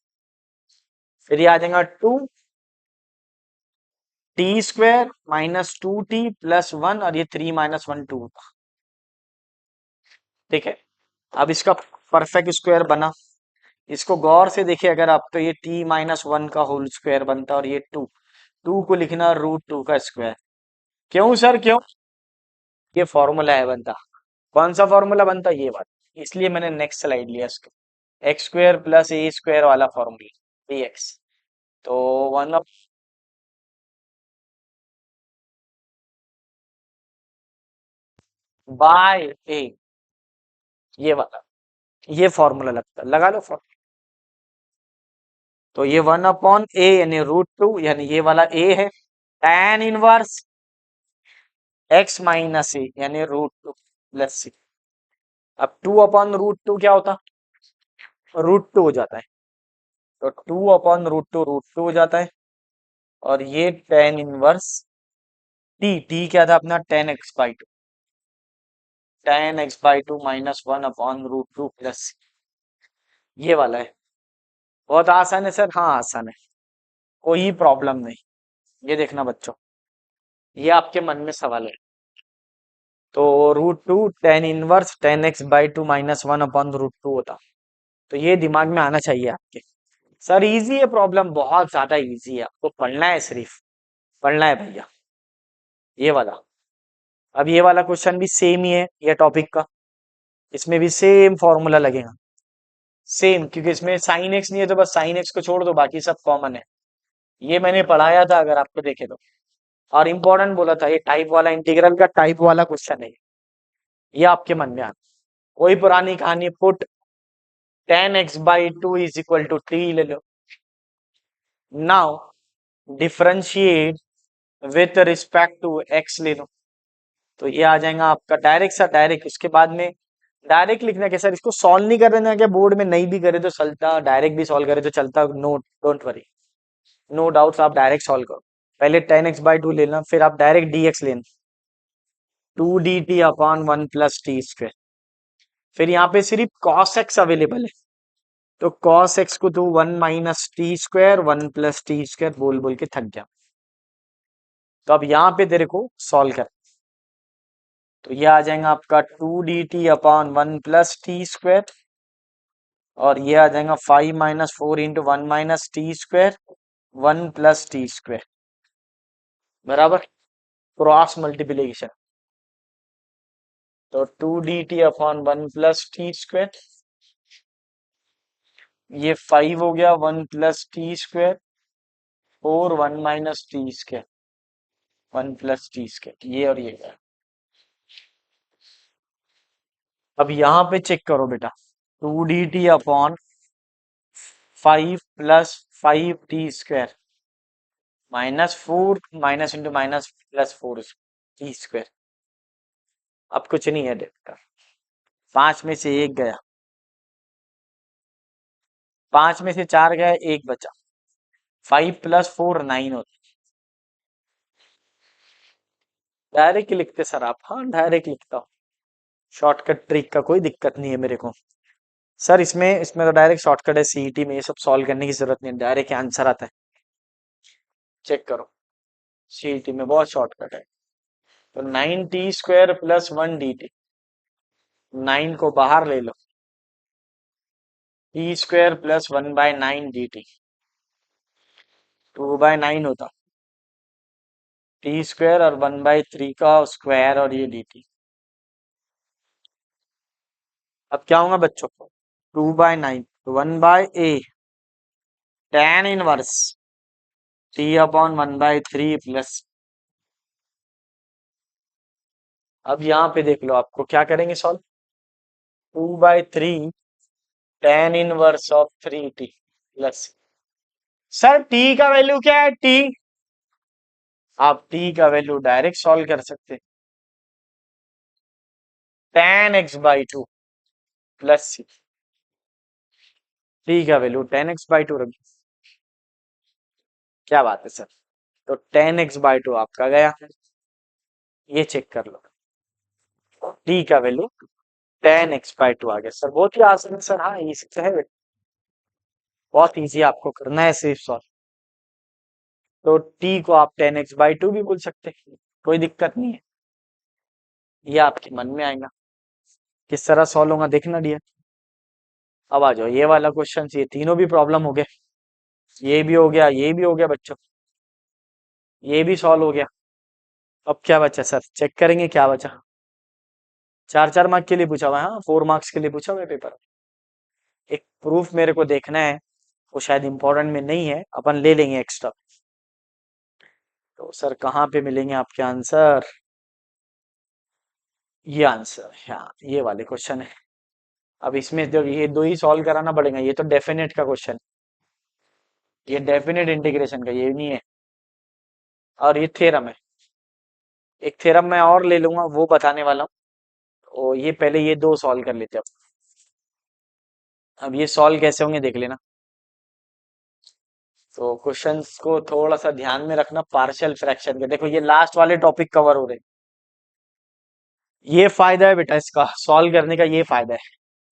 फिर ये आ जाएगा 2t² -2t + 1, और ये 3 -1 2। ठीक है। अब इसका परफेक्ट स्क्वायर बना। इसको गौर से देखिए अगर आप, तो ये t-1 का होल स्क्वायर बनता, और ये 2, 2 को लिखना √2 का स्क्वायर। क्यों सर, क्यों? ये फॉर्मूला है बनता। कौन सा फॉर्मूला बनता? ये बात। इसलिए मैंने नेक्स्ट स्लाइड लिया इसको, x² + a² वाला फॉर्मूला, dx। तो 1 बाय ए, ये वाला, ये फॉर्मूला लगता, लगा लो फॉर्मूला। तो ये 1/a यानी √2, यानी ये वाला a है। tan इनवर्स x - a यानी √2 + c। अब 2/√2 क्या होता? √2 हो जाता है। तो 2/√2 √2 हो जाता है। और ये tan इनवर्स t क्या था अपना? tan x/2, tan x/2 -1/√2 + c, ये वाला है। बहुत आसान है सर, हाँ आसान है, कोई प्रॉब्लम नहीं। ये देखना बच्चों, ये आपके मन में सवाल है। तो √2 tan इनवर्स tan x/2 -1/√2 होता। तो ये दिमाग में आना चाहिए आपके। सर इजी है प्रॉब्लम, बहुत ज्यादा इजी है, आपको पढ़ना है, सिर्फ पढ़ना है भैया। ये वाला, अब ये वाला क्वेश्चन भी सेम ही है ये टॉपिक का। इसमें भी सेम फॉर्मूला लगेगा, सेम, क्योंकि इसमें साइन एक्स नहीं है तो बस साइन एक्स को छोड़ दो, बाकी सब कॉमन है। ये मैंने पढ़ाया था अगर आपको देखे तो, और इम्पोर्टेंट बोला था, ये टाइप वाला, इंटीग्रल का टाइप वाला क्वेश्चन है। ये आपके मन में आना। वही पुरानी कहानी, पुट tan x/2 = 3 ले लो। Now differentiate with respect to x ले लो। तो ये आ जाएगा आपका डायरेक्ट, सा डायरेक्ट, उसके बाद में डायरेक्ट लिखना क्या सर? इसको सॉल्व नहीं कर देना क्या? बोर्ड में नहीं भी करे तो चलता, डायरेक्ट भी सॉल्व करे तो चलता, no don't worry, no doubts, आप डायरेक्ट सॉल्व करो। पहले tan x/2 लेना, फिर आप डायरेक्ट dx लेना, 2dt/1 + t²। फिर यहाँ पे सिर्फ cos x अवेलेबल है, तो cos x को तो 1 - t², 1 + t² बोल बोल के थक गया। तो अब यहाँ पे तेरे को सॉल्व कर, तो ये आ जाएगा आपका 2dt/1 + t², और ये आ जाएगा 5 - 4 × 1 - t², 1 + t², बराबर क्रॉस मल्टीप्लीकेशन। तो 2dt/1 + t², ये 5 हो गया, 1 + t², और 1 - t², 1 + t², ये और ये गया। अब यहाँ पे चेक करो बेटा, 2dt/5 + 5t² -4 minus into minus +4 t²। अब कुछ नहीं है देखता, 5 में से 1 गया, 5 में से 4 गया, 1 बचा। 5 + 4 9 होता। डायरेक्ट लिखते सर आप? हाँ डायरेक्ट लिखता हूँ, शॉर्टकट ट्रिक का कोई दिक्कत नहीं है मेरे को। सर इसमें इसमें तो डायरेक्ट शॉर्टकट है, सीईटी में ये सब सॉल्व करने की जरूरत नहीं है, डायरेक्ट आंसर आता है। चेक करो, सीईटी में बहुत शॉर्टकट है। तो 9t² + 1 dt, 9 को बाहर ले लो, t² + 1/9 dt, 2/9 होता, t² और 1/3 का स्क्वायर और ये dt। अब क्या होगा बच्चों, 2/9, 1/a tan inverse t/1/3 plus, अब यहाँ पे देख लो आपको क्या करेंगे solve, 2/3 tan inverse of 3t plus, sir t का वैल्यू क्या है, t, आप t का वैल्यू डायरेक्ट सॉल्व कर सकते, tan x/2 plus c, t का वैल्यू tan x/2 रख दो। क्या बात है सर, तो tan x/2 आपका गया, ये चेक कर लो, t का वैल्यू tan x/2 आ गया सर, बहुत ही आसान है सर, हाँ इसी तो है, बहुत इजी आपको करना है सिर्फ सॉल्व। तो t को आप tan x/2 भी बोल सकते हैं, कोई दिक्कत नहीं है, ये आपके मन में आएगा, किस तरह सॉल्व होगा देखना डियर। अब आ जाओ ये वाला क्वेश्चन, ये तीनों भी प्रॉब्लम हो गए, ये भी हो गया, ये भी हो गया बच्चों, ये भी सॉल्व हो गया। अब क्या बचा सर, चेक करेंगे क्या बचा, 4-4 मार्क के लिए पूछा हुआ है, हाँ 4 मार्क्स के लिए पूछा हुआ है पेपर। एक प्रूफ मेरे को देखना है, वो शायद इंपॉर्टेंट में नहीं है, अपन ले लेंगे एक्स्ट्रा। तो सर कहाँ पे मिलेंगे आपके आंसर, ये आंसर, हाँ ये वाले क्वेश्चन है। अब इसमें जो ये दो ही सॉल्व कराना पड़ेगा, ये तो डेफिनेट का क्वेश्चन, ये डेफिनेट इंटीग्रेशन का, ये नहीं है, और ये थ्योरम है, एक थ्योरम मैं और ले लूंगा वो बताने वाला हूँ, और ये पहले ये दो सॉल्व कर लेते हैं। अब ये सॉल्व कैसे होंगे देख लेना। तो क्वेश्चंस को थोड़ा सा ध्यान में रखना, पार्शियल फ्रैक्शन के, देखो ये लास्ट वाले टॉपिक कवर हो रहे हैं, ये फायदा है बेटा इसका सॉल्व करने का, ये फायदा है,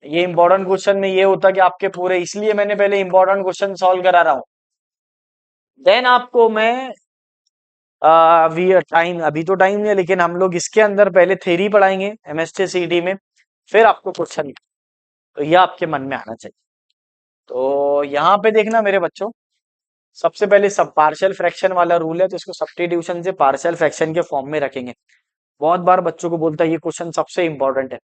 ये इंपॉर्टेंट क्वेश्चन में ये होता कि आपके पूरे, इसलिए मैंने पहले इंपॉर्टेंट क्वेश्चन सॉल्व करा रहा हूँ, देन आपको मैं अभी टाइम, अभी तो टाइम नहीं है, लेकिन हम लोग इसके अंदर पहले थ्योरी पढ़ाएंगे एमएसटी सीडी में, फिर आपको क्वेश्चन, तो ये आपके मन में आना चाहिए। तो यहाँ पे देखना मेरे बच्चों, सबसे पहले सब पार्शियल फ्रैक्शन वाला रूल है, तो इसको सब्स्टिट्यूशन से पार्शियल फ्रैक्शन के फॉर्म में रखेंगे। बहुत बार बच्चों को बोलता है ये क्वेश्चन सबसे इंपॉर्टेंट है,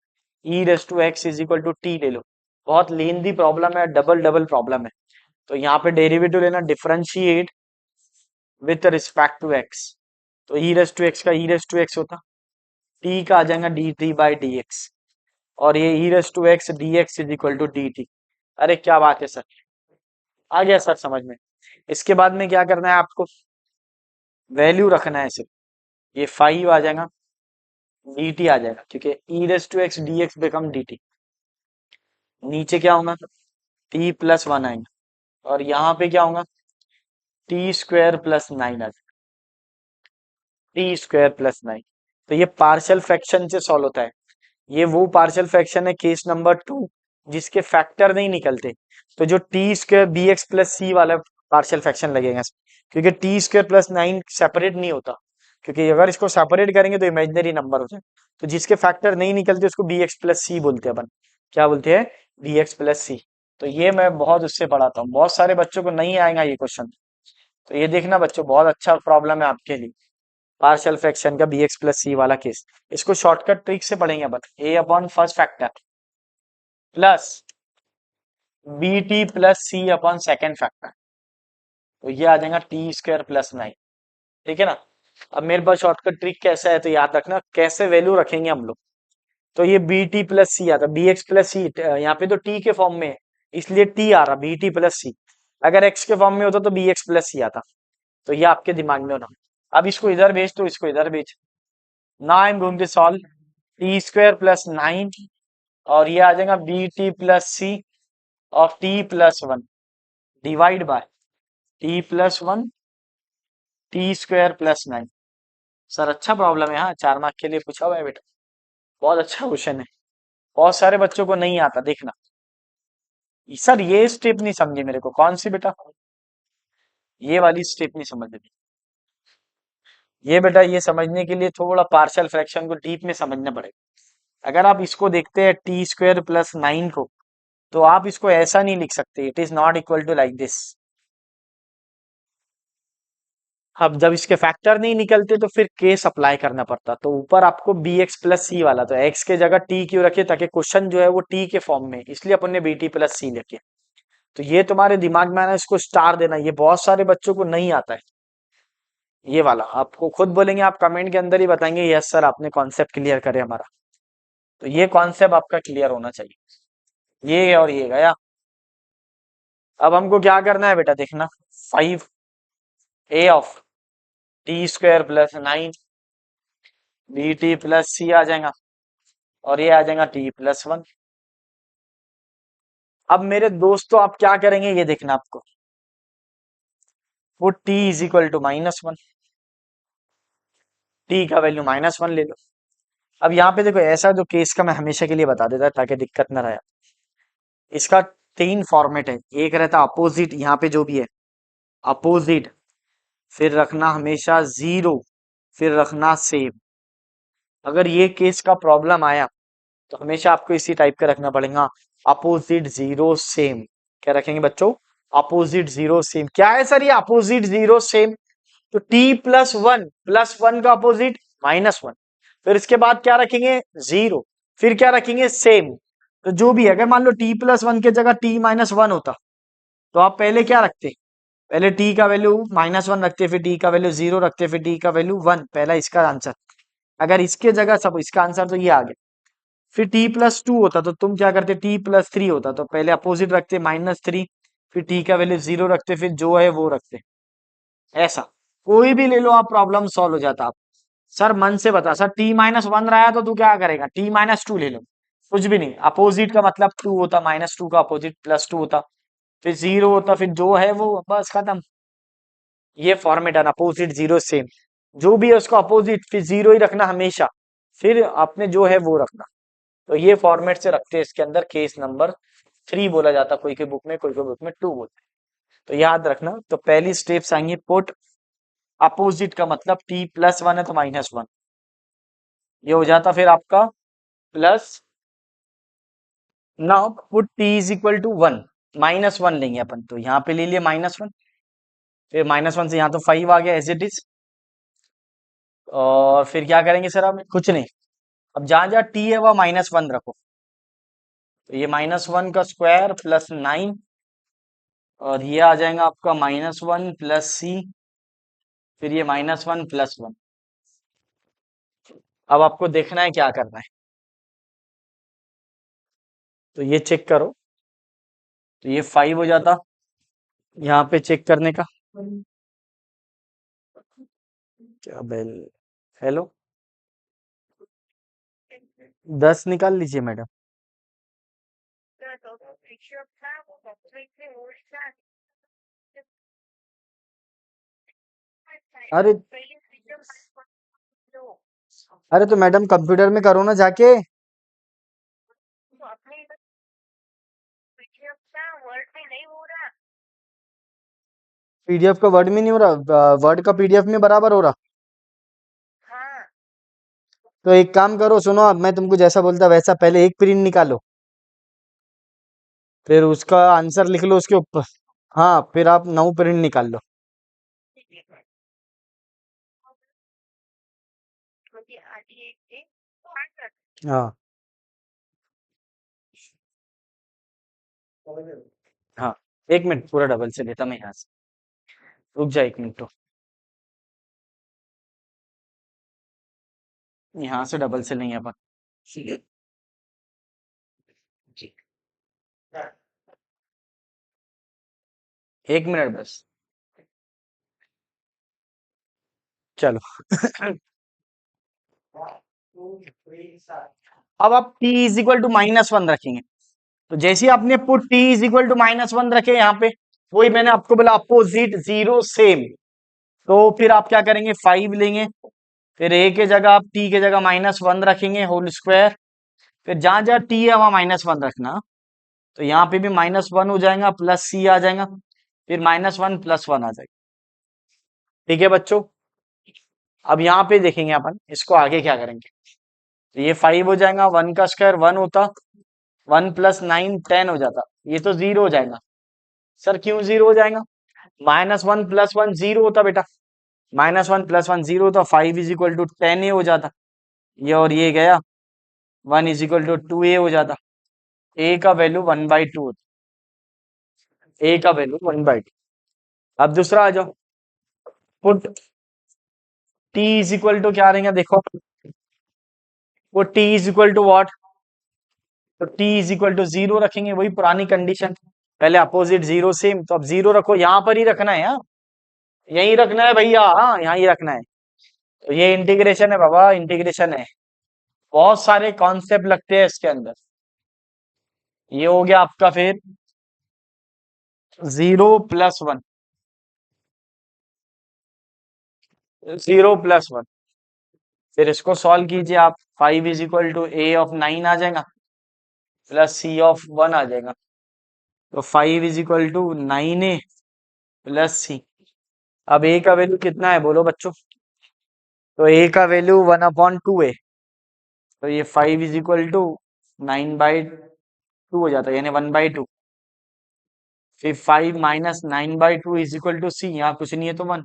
e⁻x = t ले लो, बहुत लेंदी प्रॉब्लम है, डबल डबल प्रॉब्लम है। तो यहाँ पे डेरिवेटिव लेना, differentiate with respect to x, तो e⁻x का e⁻x होता, t का आ जाएगा dt/dx, और ये e⁻x dx = dt। अरे क्या बात है सर, आ गया सर समझ में। इसके बाद में क्या करना है आपको, वैल्यू रखना है सिर्फ, ये 5 आ जाएगा, dt आ जाएगा, क्योंकि e⁻x dx बिकम dt, नीचे क्या होगा, t+1 आएगा, और यहाँ पे क्या होगा, t² + 9 आ जाएगा, t² + 9। तो ये पार्शियल फ्रैक्शन से सॉल्व होता है, ये वो पार्शियल फ्रैक्शन है केस नंबर 2 जिसके फैक्टर नहीं निकलते, तो जो t² bx + c वाला पार्शियल फ्रैक्शन लगेगा इसमें, क्योंकि t² + 9 सेपरेट नहीं होता, क्योंकि अगर इसको सेपरेट करेंगे तो इमेजिनरी नंबर हो जाए, तो जिसके फैक्टर नहीं निकलते उसको bx + c बोलते हैं अपन, क्या बोलते हैं, bx + c। तो ये मैं बहुत उससे पढ़ाता हूँ, बहुत सारे बच्चों को नहीं आएगा ये क्वेश्चन, तो ये देखना बच्चों, बहुत अच्छा प्रॉब्लम है आपके लिए, पार्शियल फ्रैक्शन का bx + c वाला केस। इसको शॉर्टकट ट्रिक से पढ़ेंगे अपन, a/फर्स्ट फैक्टर प्लस bt+c/सेकंड फैक्टर, तो ये आ जाएगा t² + 9, ठीक है ना। अब मेरे पास शॉर्टकट ट्रिक कैसा है, तो याद रखना कैसे वैल्यू रखेंगे हम लोग। तो ये bt+c आता, bx+c, यहाँ पे तो t के फॉर्म में है, इसलिए t आ रहा, bt+c, अगर x के फॉर्म में होता तो bx+c आता, तो ये आपके दिमाग में होना। अब इसको इधर भेज, तो इसको इधर भेज, ना I am going to solve t² + 9, और ये आ जाएगा bt+c of t+1 divide by t+1 t² + 9। Sir अच्छा प्रॉब्लम है, हाँ 4 मार्क के लिए पूछा हुआ है बेटा, बहुत अच्छा क्वेश्चन है, बहुत सारे बच्चों को नहीं आता देखना। सर ये स्टेप नहीं समझे मेरे को, कौन सी बेटा? ये वाली स्टेप नहीं समझ रही। ये बेटा ये समझने के लिए थोड़ा पार्शियल फ्रैक्शन को डीप में समझना पड़ेगा। अगर आप इसको देखते हैं टी स्क्वायर प्लस 9 को, तो आप इसको ऐसा नहीं लिख सकते, it is not equal to like this. अब जब इसके फैक्टर नहीं निकलते तो फिर केस अप्लाई करना पड़ता, तो ऊपर आपको बी एक्स प्लस सी वाला, तो एक्स के जगह टी क्यों रखे, ताकि क्वेश्चन जो है वो टी के फॉर्म में, इसलिए अपन ने बी टी प्लस सी लिखे। तो ये तुम्हारे दिमाग में आना, इसको स्टार देना, ये बहुत सारे बच्चों को नहीं आता है। ये वाला आपको खुद बोलेंगे, आप कमेंट के अंदर ही बताएंगे यस सर आपने कॉन्सेप्ट क्लियर करे हमारा। तो ये कॉन्सेप्ट आपका क्लियर होना चाहिए। ये और ये गया। अब हमको क्या करना है बेटा, देखना 5 a of t square plus 9 b t plus c आ जाएगा, और ये आ जाएगा टी प्लस 1। अब मेरे दोस्तों आप क्या करेंगे ये देखना आपको, वो t is equal to -1, t का वैल्यू -1 ले लो। अब यहाँ पे देखो, ऐसा जो केस का मैं हमेशा के लिए बता देता ताकि दिक्कत ना रहे। इसका 3 फॉर्मेट है, एक रहता अपोजिट, यहाँ पे जो भी है अपोजिट, फिर रखना हमेशा जीरो, फिर रखना सेम। अगर ये केस का प्रॉब्लम आया तो हमेशा आपको इसी टाइप का रखना पड़ेगा, अपोजिट जीरो सेम। क्या रखेंगे बच्चों? Opposite zero same. क्या है सर ये अपोजिट जीरो सेम? तो t+1 का अपोजिट -1, फिर इसके बाद क्या रखेंगे? जीरो, फिर क्या रखेंगे? सेम। तो जो भी है, अगर मान लो t+1 के जगह t-1 होता, तो आप पहले क्या रखते? पहले t का वैल्यू -1 रखते, फिर t का वैल्यू 0 रखते, फिर t का वैल्यू 1, पहला इसका आंसर। अगर इसके जगह सब इसका आंसर तो ये आ गया। फिर t+2 होता तो तुम क्या करते? t+3 होता तो पहले अपोजिट रखते -3, फिर t का वैल्यू 0 रखते, फिर जो है वो रखते। ऐसा कोई भी ले लो आप, प्रॉब्लम सॉल्व हो जाता। आप सर मन से बता, सर t-1 रहा है तो तू क्या करेगा? t-2 ले लो। कुछ भी नहीं, अपोजिट का मतलब 2 होता, -2 का अपोजिट +2 होता, फिर 0 होता, फिर जो है वो, बस खत्म। ये फॉर्मेट है ना, अपोजिट जीरो सेम। जो भी है उसको अपोजिट फिर जीरो ही रखना हमेशा, फिर आपने जो है वो रखना। तो ये फॉर्मेट से रखते हैं, इसके अंदर केस नंबर 3 बोला जाता, कोई के बुक में, कोई के बुक में 2 बोलते हैं। तो याद रखना, तो पहली स्टेप्स आएंगी, पुट अपोजिट का मतलब t+1 है तो -1, ये हो जाता फिर आपका plus. Now put t is equal to 1, -1 लेंगे अपन, तो यहाँ पे ले लिए -1, फिर -1 से यहाँ तो 5 आ गया एज इट इज। और फिर क्या करेंगे सर? आप कुछ नहीं, अब जहां जहां t है वह -1 रखो, तो ये -1 का स्क्वायर प्लस 9, और ये आ जाएगा आपका -1 प्लस सी, फिर ये -1 प्लस 1। अब आपको देखना है क्या करना है, तो ये चेक करो, तो ये 5 हो जाता यहाँ पे चेक करने का। क्या बेल? हेलो, 10 निकाल लीजिए मैडम। अरे अरे तो मैडम कंप्यूटर में करो ना जाके। पीडीएफ का वर्ड में नहीं हो रहा, वर्ड का पीडीएफ में बराबर हो रहा। तो एक काम करो, सुनो, अब मैं तुमको जैसा बोलता वैसा पहले एक प्रिंट निकालो, फिर उसका आंसर लिख लो उसके ऊपर। हाँ, फिर आप 9 प्रिंट निकाल लो। हाँ हाँ, एक मिनट, पूरा डबल से लेता मैं यहाँ से, रुक जा एक मिनट, तो यहाँ से डबल से लेंगे अपन। एक मिनट बस, चलो। अब आप t इज इक्वल टू -1 रखेंगे, तो जैसे ही आपने put t is equal to -1 रखे यहाँ पे, वही मैंने आपको बोला अपोजिट जीरो सेम, तो फिर आप क्या करेंगे? 5 लेंगे, फिर a के जगह आप t के जगह -1 रखेंगे होल स्क्वायर, फिर जहां जहां t है वहां -1 रखना, तो यहाँ पे भी -1 हो जाएगा, प्लस सी आ जाएगा, फिर -1 +1 आ जाएगा। ठीक है बच्चों, अब यहाँ पे देखेंगे अपन इसको आगे क्या करेंगे। तो ये 5 हो जाएगा, 1 का स्क्वायर 1 होता, 1 + 9 10 हो जाता, ये तो 0 हो जाएगा। सर क्यों 0 हो जाएगा? -1 + 1 0 होता बेटा, -1 + 1 0 होता, 5 = 10 ए हो जाता, ये और ये गया, 1 = 2a हो जाता, a का वैल्यू 1/2 होता, a का वैल्यू 1/2। अब दूसरा आ जाओ, पुट t = क्या रहेगा देखो, वो t = व्हाट, तो t = 0 रखेंगे, वही पुरानी कंडीशन, पहले अपोजिट 0 सेम, तो अब 0 रखो, यहां पर ही रखना है, हाँ यही रखना है भैया, हाँ यहाँ ही रखना है। तो ये इंटीग्रेशन है बाबा, इंटीग्रेशन है, बहुत सारे कॉन्सेप्ट लगते हैं इसके अंदर। ये हो गया आपका फिर 0 + 1, 0 + 1, फिर इसको सॉल्व कीजिए आप, 5 = a(9) आ जाएगा, प्लस c(1) आ जाएगा, तो 5 = 9a प्लस सी। अब a का वैल्यू कितना है बोलो बच्चों, तो a का वैल्यू 1/2 है, तो ये 5 = 9/2 हो जाता है, यानी 1/2, फिर 5 - 9/2 = c, यहाँ कुछ नहीं है तो 1,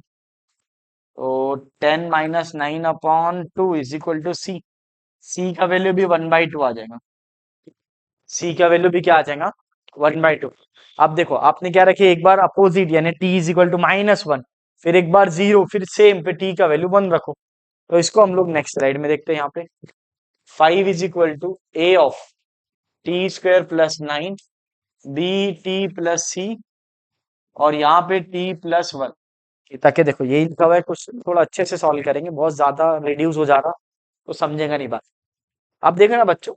तो 10 - 9/2 = c, c का वैल्यू भी 1/2 आ जाएगा, c का वैल्यू भी क्या आ जाएगा 1/2। अब देखो आपने क्या रखी, एक बार अपोजिट यानी t = -1, फिर एक बार 0, फिर सेम, फिर t का वैल्यू 1 रखो, तो इसको हम लोग नेक्स्ट स्लाइड में देखते हैं। यहाँ पे 5 = a of t² + 9 bt + c, और यहाँ पे t + 1, ताकि देखो यही लिखा हुआ है, कुछ थोड़ा अच्छे से सॉल्व करेंगे, बहुत ज्यादा रिड्यूस हो जाएगा तो समझेगा नहीं बात। अब देखो ना बच्चों,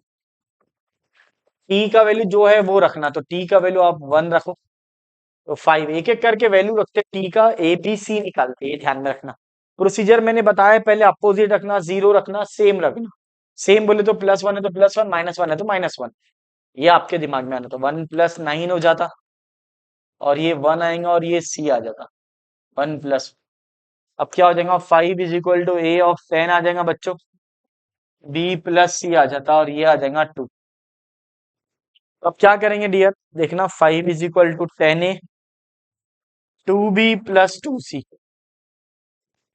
t का वैल्यू जो है वो रखना, तो t का वैल्यू आप 1 रखो, तो 5, एक एक करके वैल्यू रखते t का, a b c निकालते, ये ध्यान में रखना। प्रोसीजर मैंने बताया, पहले अपोजिट रखना, 0 रखना, सेम रखना, सेम बोले तो +1 है तो +1, -1 है तो -1, ये आपके दिमाग में आना, तो 1 + 9 हो जाता, और ये 1 आएगा, और ये c आ जाता, 1 +, अब क्या हो जाएगा, 5 = a(10) आ जाएगा बच्चों, b + c आ जाता, और ये आ जाएगा 2। अब क्या करेंगे डियर, देखना, 5 = 10a, 2b + 2c,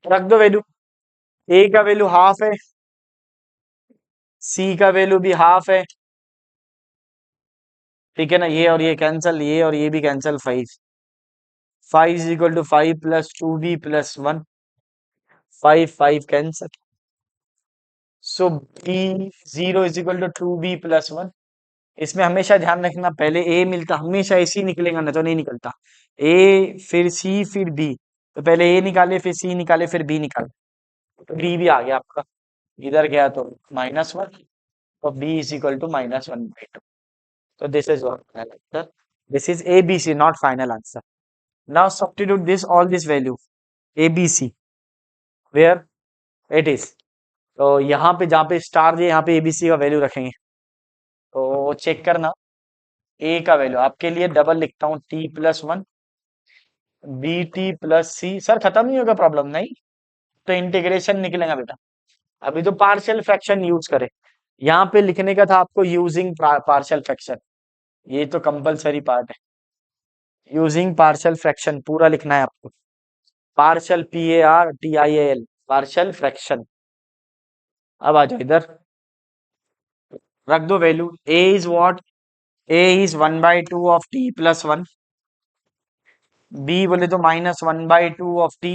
रख दो वैल्यू, a का वैल्यू हाफ है, c का वैल्यू भी हाफ है, ठीक है ना, ये और ये कैंसल, ये और ये भी कैंसल, 5 = 5 + 2b + 1, 5 5 कैंसल, सो b 0 = 2b + 1। इसमें हमेशा ध्यान रखना, पहले ए मिलता, हमेशा ऐसे ही निकलेगा, नहीं तो नहीं निकलता, ए फिर सी फिर बी, तो पहले ए निकाले, फिर सी निकाले, फिर बी निकाले, तो बी भी आ गया आपका, इधर गया तो -1, तो B = -1/2, so this is what final answer, this is ABC, not final answer. Now substitute this, all this value ABC where it is, तो यहाँ पे जहाँ पे स्टार दिए, यहाँ पे ABC का वैल्यू रखेंगे, तो चेक करना, a का वैल्यू आपके लिए डबल लिखता हूँ, t + 1 bt + c, सर खत्म नहीं होगा प्रॉब्लम, नहीं तो इंटीग्रेशन निकलेगा बेटा, अभी तो पार्शियल फ्रैक्शन यूज करें, यहाँ पे लिखने का था आपको यूजिंग पार्शियल फ्रैक्शन, ये तो कंपलसरी पार्ट है, यूजिंग पार्शियल फ्रैक्शन पूरा लिखना है आपको, पार्शियल PARTIAL, पार्शियल फ्रैक्शन। अब आ जाओ इधर, रख दो value, a is what, a is 1/2 of t + 1, b बोले तो -1/2 ऑफ t,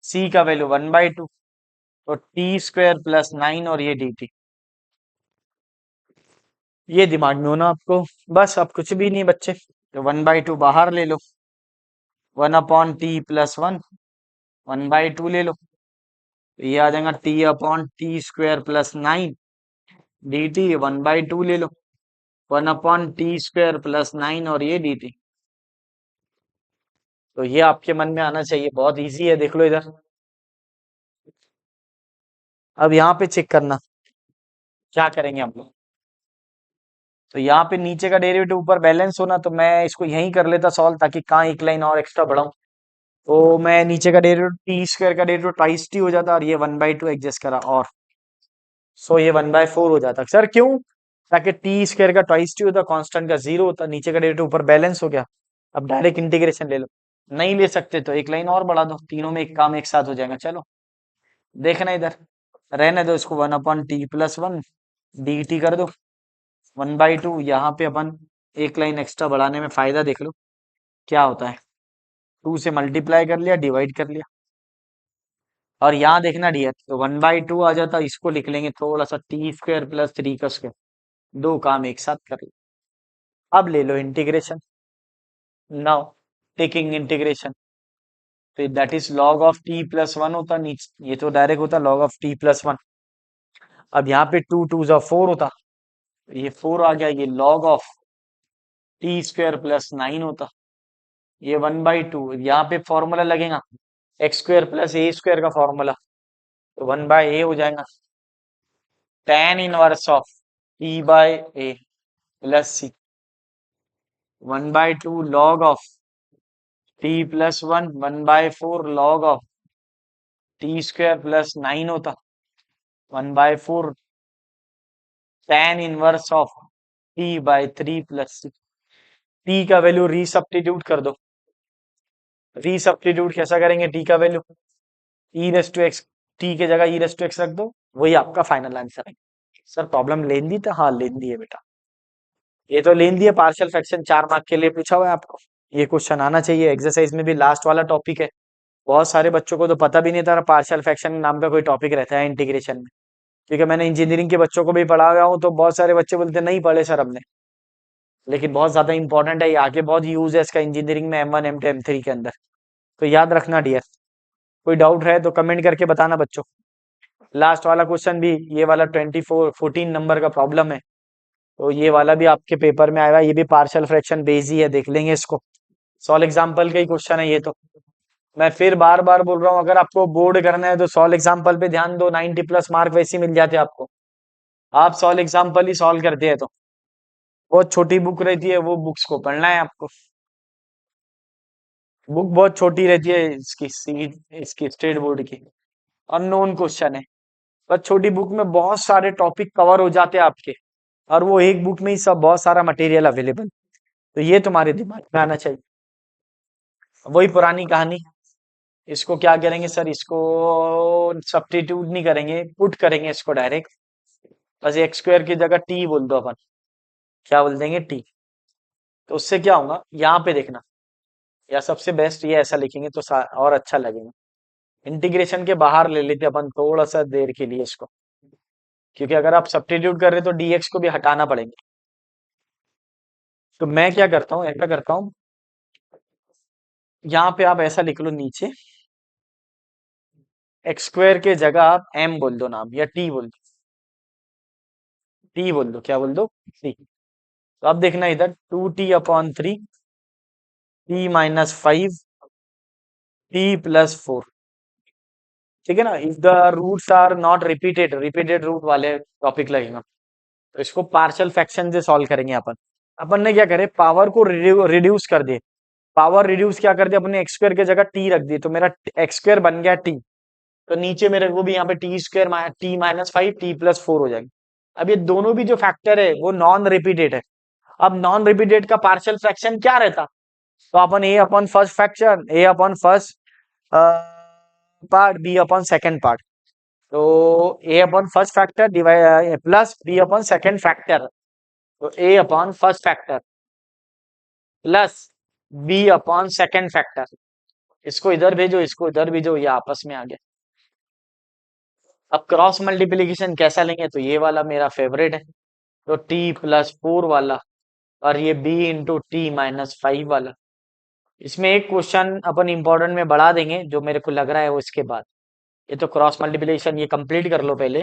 c का वैल्यू 1/2, तो t² + 9 और ये dt, ये दिमाग में होना आपको, बस अब कुछ भी नहीं बच्चे, तो 1/2 बाहर ले लो, 1/t + 1, 1/2 ले लो, तो ये आ जाएगा t/t² + 9 dt, 1/2 ले लो, 1/t² + 9 और ये dt, तो ये आपके मन में आना चाहिए, बहुत इजी है, देख लो इधर। अब यहाँ पे चेक करना क्या करेंगे हम लोग, तो यहाँ पे नीचे का डेरिवेटिव ऊपर बैलेंस होना, तो मैं इसको यहीं कर लेता सॉल्व, ताकि कहाँ एक लाइन और एक्स्ट्रा बढ़ाऊं। तो मैं नीचे का डेरिवेटिव टी स्क्वायर का डेरिवेटिव ट्वाइस टी हो जाता, और ये 1/2 एडजस्ट करा, और सो ये 1/4 हो जाता। सर क्यों? ताकि टी स्क्वायर का ट्वाइस टी होता, कांस्टेंट का 0 होता, नीचे का डेरिवेटिव ऊपर बैलेंस हो गया। अब डायरेक्ट इंटीग्रेशन ले लो, नहीं ले सकते तो एक लाइन और बढ़ा दो, तीनों में एक काम एक साथ हो जाएगा। चलो देखना इधर, रहने दो इसको, 1/t+1 डी टी कर दो, 1/2। यहाँ पे अपन एक लाइन एक्स्ट्रा बढ़ाने में फायदा देख लो क्या होता है, 2 से मल्टीप्लाई कर लिया, डिवाइड कर लिया, और यहाँ देखना डियर, तो 1/2 आ जाता, इसको लिख लेंगे थोड़ा सा, t² + 3 का स्क्वायर, दो काम एक साथ कर लो। अब ले लो इंटीग्रेशन, नाउ टेकिंग इंटीग्रेशन, तो that is log of t+1 होता, नीचे ये तो डायरेक्ट होता log ऑफ t+1। अब यहाँ पे 2 2 जा 4 होता, ये 4 आ गया, ये log ऑफ t² + 9 होता, ये 1/2। यहाँ पे फॉर्मूला लगेगा x² + a² का फॉर्मूला, तो 1/a हो जाएगा, tan inverse of t/a + c, 1/2 log of t+1, 1/4 log of t² + 9 होता, 1/4 tan inverse of t/3 + c। t का वैल्यू रीसब्स्टिट्यूट कर दो, रीसब्स्टिट्यूट कैसा करेंगे, t का वैल्यू e⁻x, t के जगह e⁻x रख दो, वही आपका फाइनल आंसर है। सर प्रॉब्लम लेंदी था? हाँ लेंदी है बेटा, ये तो लेंदी है, पार्शियल फ्रैक्शन 4 मार्क के लिए पूछा हुआ है आपको, ये क्वेश्चन आना चाहिए एक्सरसाइज में भी, लास्ट वाला टॉपिक है। बहुत सारे बच्चों को तो पता भी नहीं था पार्शियल फ्रैक्शन नाम का कोई टॉपिक रहता है इंटीग्रेशन में, क्योंकि मैंने इंजीनियरिंग के बच्चों को भी पढ़ा हुआ हूँ, तो बहुत सारे बच्चे बोलते नहीं पढ़े सर हमने, लेकिन बहुत ज्यादा इंपॉर्टेंट है, ये आगे बहुत यूज है इसका इंजीनियरिंग में, M1 M2 M3 के अंदर, तो याद रखना डियर। कोई डाउट है तो कमेंट करके बताना बच्चों। लास्ट वाला क्वेश्चन भी, ये वाला 14 नंबर का प्रॉब्लम है, तो ये वाला भी आपके पेपर में आएगा, ये भी पार्शियल फ्रैक्शन बेस ही है, देख लेंगे इसको, सॉल्व एग्जाम्पल का ही क्वेश्चन है ये तो। मैं फिर बार बार बोल रहा हूँ, अगर आपको बोर्ड करना है तो सॉल्व एग्जाम्पल पे ध्यान दो, 90+ मार्क वैसे ही मिल जाते हैं आपको, आप सॉल्व एग्जाम्पल ही सॉल्व करते हैं। तो बहुत छोटी बुक रहती है, वो बुक्स को पढ़ना है आपको, बुक बहुत छोटी रहती है इसकी, इसकी स्टेट बोर्ड की, अननोन क्वेश्चन है, पर छोटी बुक में बहुत सारे टॉपिक कवर हो जाते हैं आपके, और वो एक बुक में ही सब बहुत सारा मटेरियल अवेलेबल, तो ये तुम्हारे दिमाग में आना चाहिए। वही पुरानी कहानी, इसको क्या करेंगे सर, इसको सब्स्टिट्यूट नहीं करेंगे, पुट करेंगे इसको डायरेक्ट, बस x² की जगह t बोल दो अपन, क्या बोल देंगे, t। तो उससे क्या होगा, यहाँ पे देखना, या सबसे बेस्ट ये ऐसा लिखेंगे तो और अच्छा लगेगा, इंटीग्रेशन के बाहर ले लेते अपन थोड़ा सा देर के लिए इसको, क्योंकि अगर आप सब्स्टिट्यूट कर रहे हो तो dx को भी हटाना पड़ेगा। तो मैं क्या करता हूँ, ऐसा करता हूँ, यहाँ पे आप ऐसा लिख लो नीचे, x² के जगह आप m बोल दो नाम, या t बोल दो, t बोल दो, क्या बोल दो, t। तो अब देखना इधर, 2t/3 t-5 t+4, ठीक है ना, if the roots are not repeated, repeated root वाले टॉपिक लगेगा, तो इसको पार्शियल फ्रैक्शन से सॉल्व करेंगे अपन। अपन ने क्या करे, पावर को रिड्यूस कर दिए, पावर रिड्यूस क्या कर दिया अपने, x² की जगह t रख दी, तो मेरा x² बन गया t, तो नीचे मेरे को भी यहाँ पे t² t-5 t+4 हो जाएगा। अब ये दोनों भी जो फैक्टर है वो नॉन रिपीटेड है, अब नॉन रिपीटेड का पार्शियल फ्रैक्शन क्या रहता, तो अपन a/1 first fraction, a/1 first part, b/2 second part, तो a/1 first factor divide plus b/2 second factor, तो a/1 first factor plus b/2 second factor, इसको इधर भेजो, इसको इधर भेजो, ये आपस में आ गया। अब क्रॉस मल्टीप्लीकेशन कैसा लेंगे, तो ये वाला मेरा फेवरेट है, तो t+4 वाला, और ये b × t-5 वाला। इसमें एक क्वेश्चन अपन इंपॉर्टेंट में बढ़ा देंगे, जो मेरे को लग रहा है वो इसके बाद, ये तो क्रॉस मल्टीप्लिकेशन ये कंप्लीट कर लो पहले,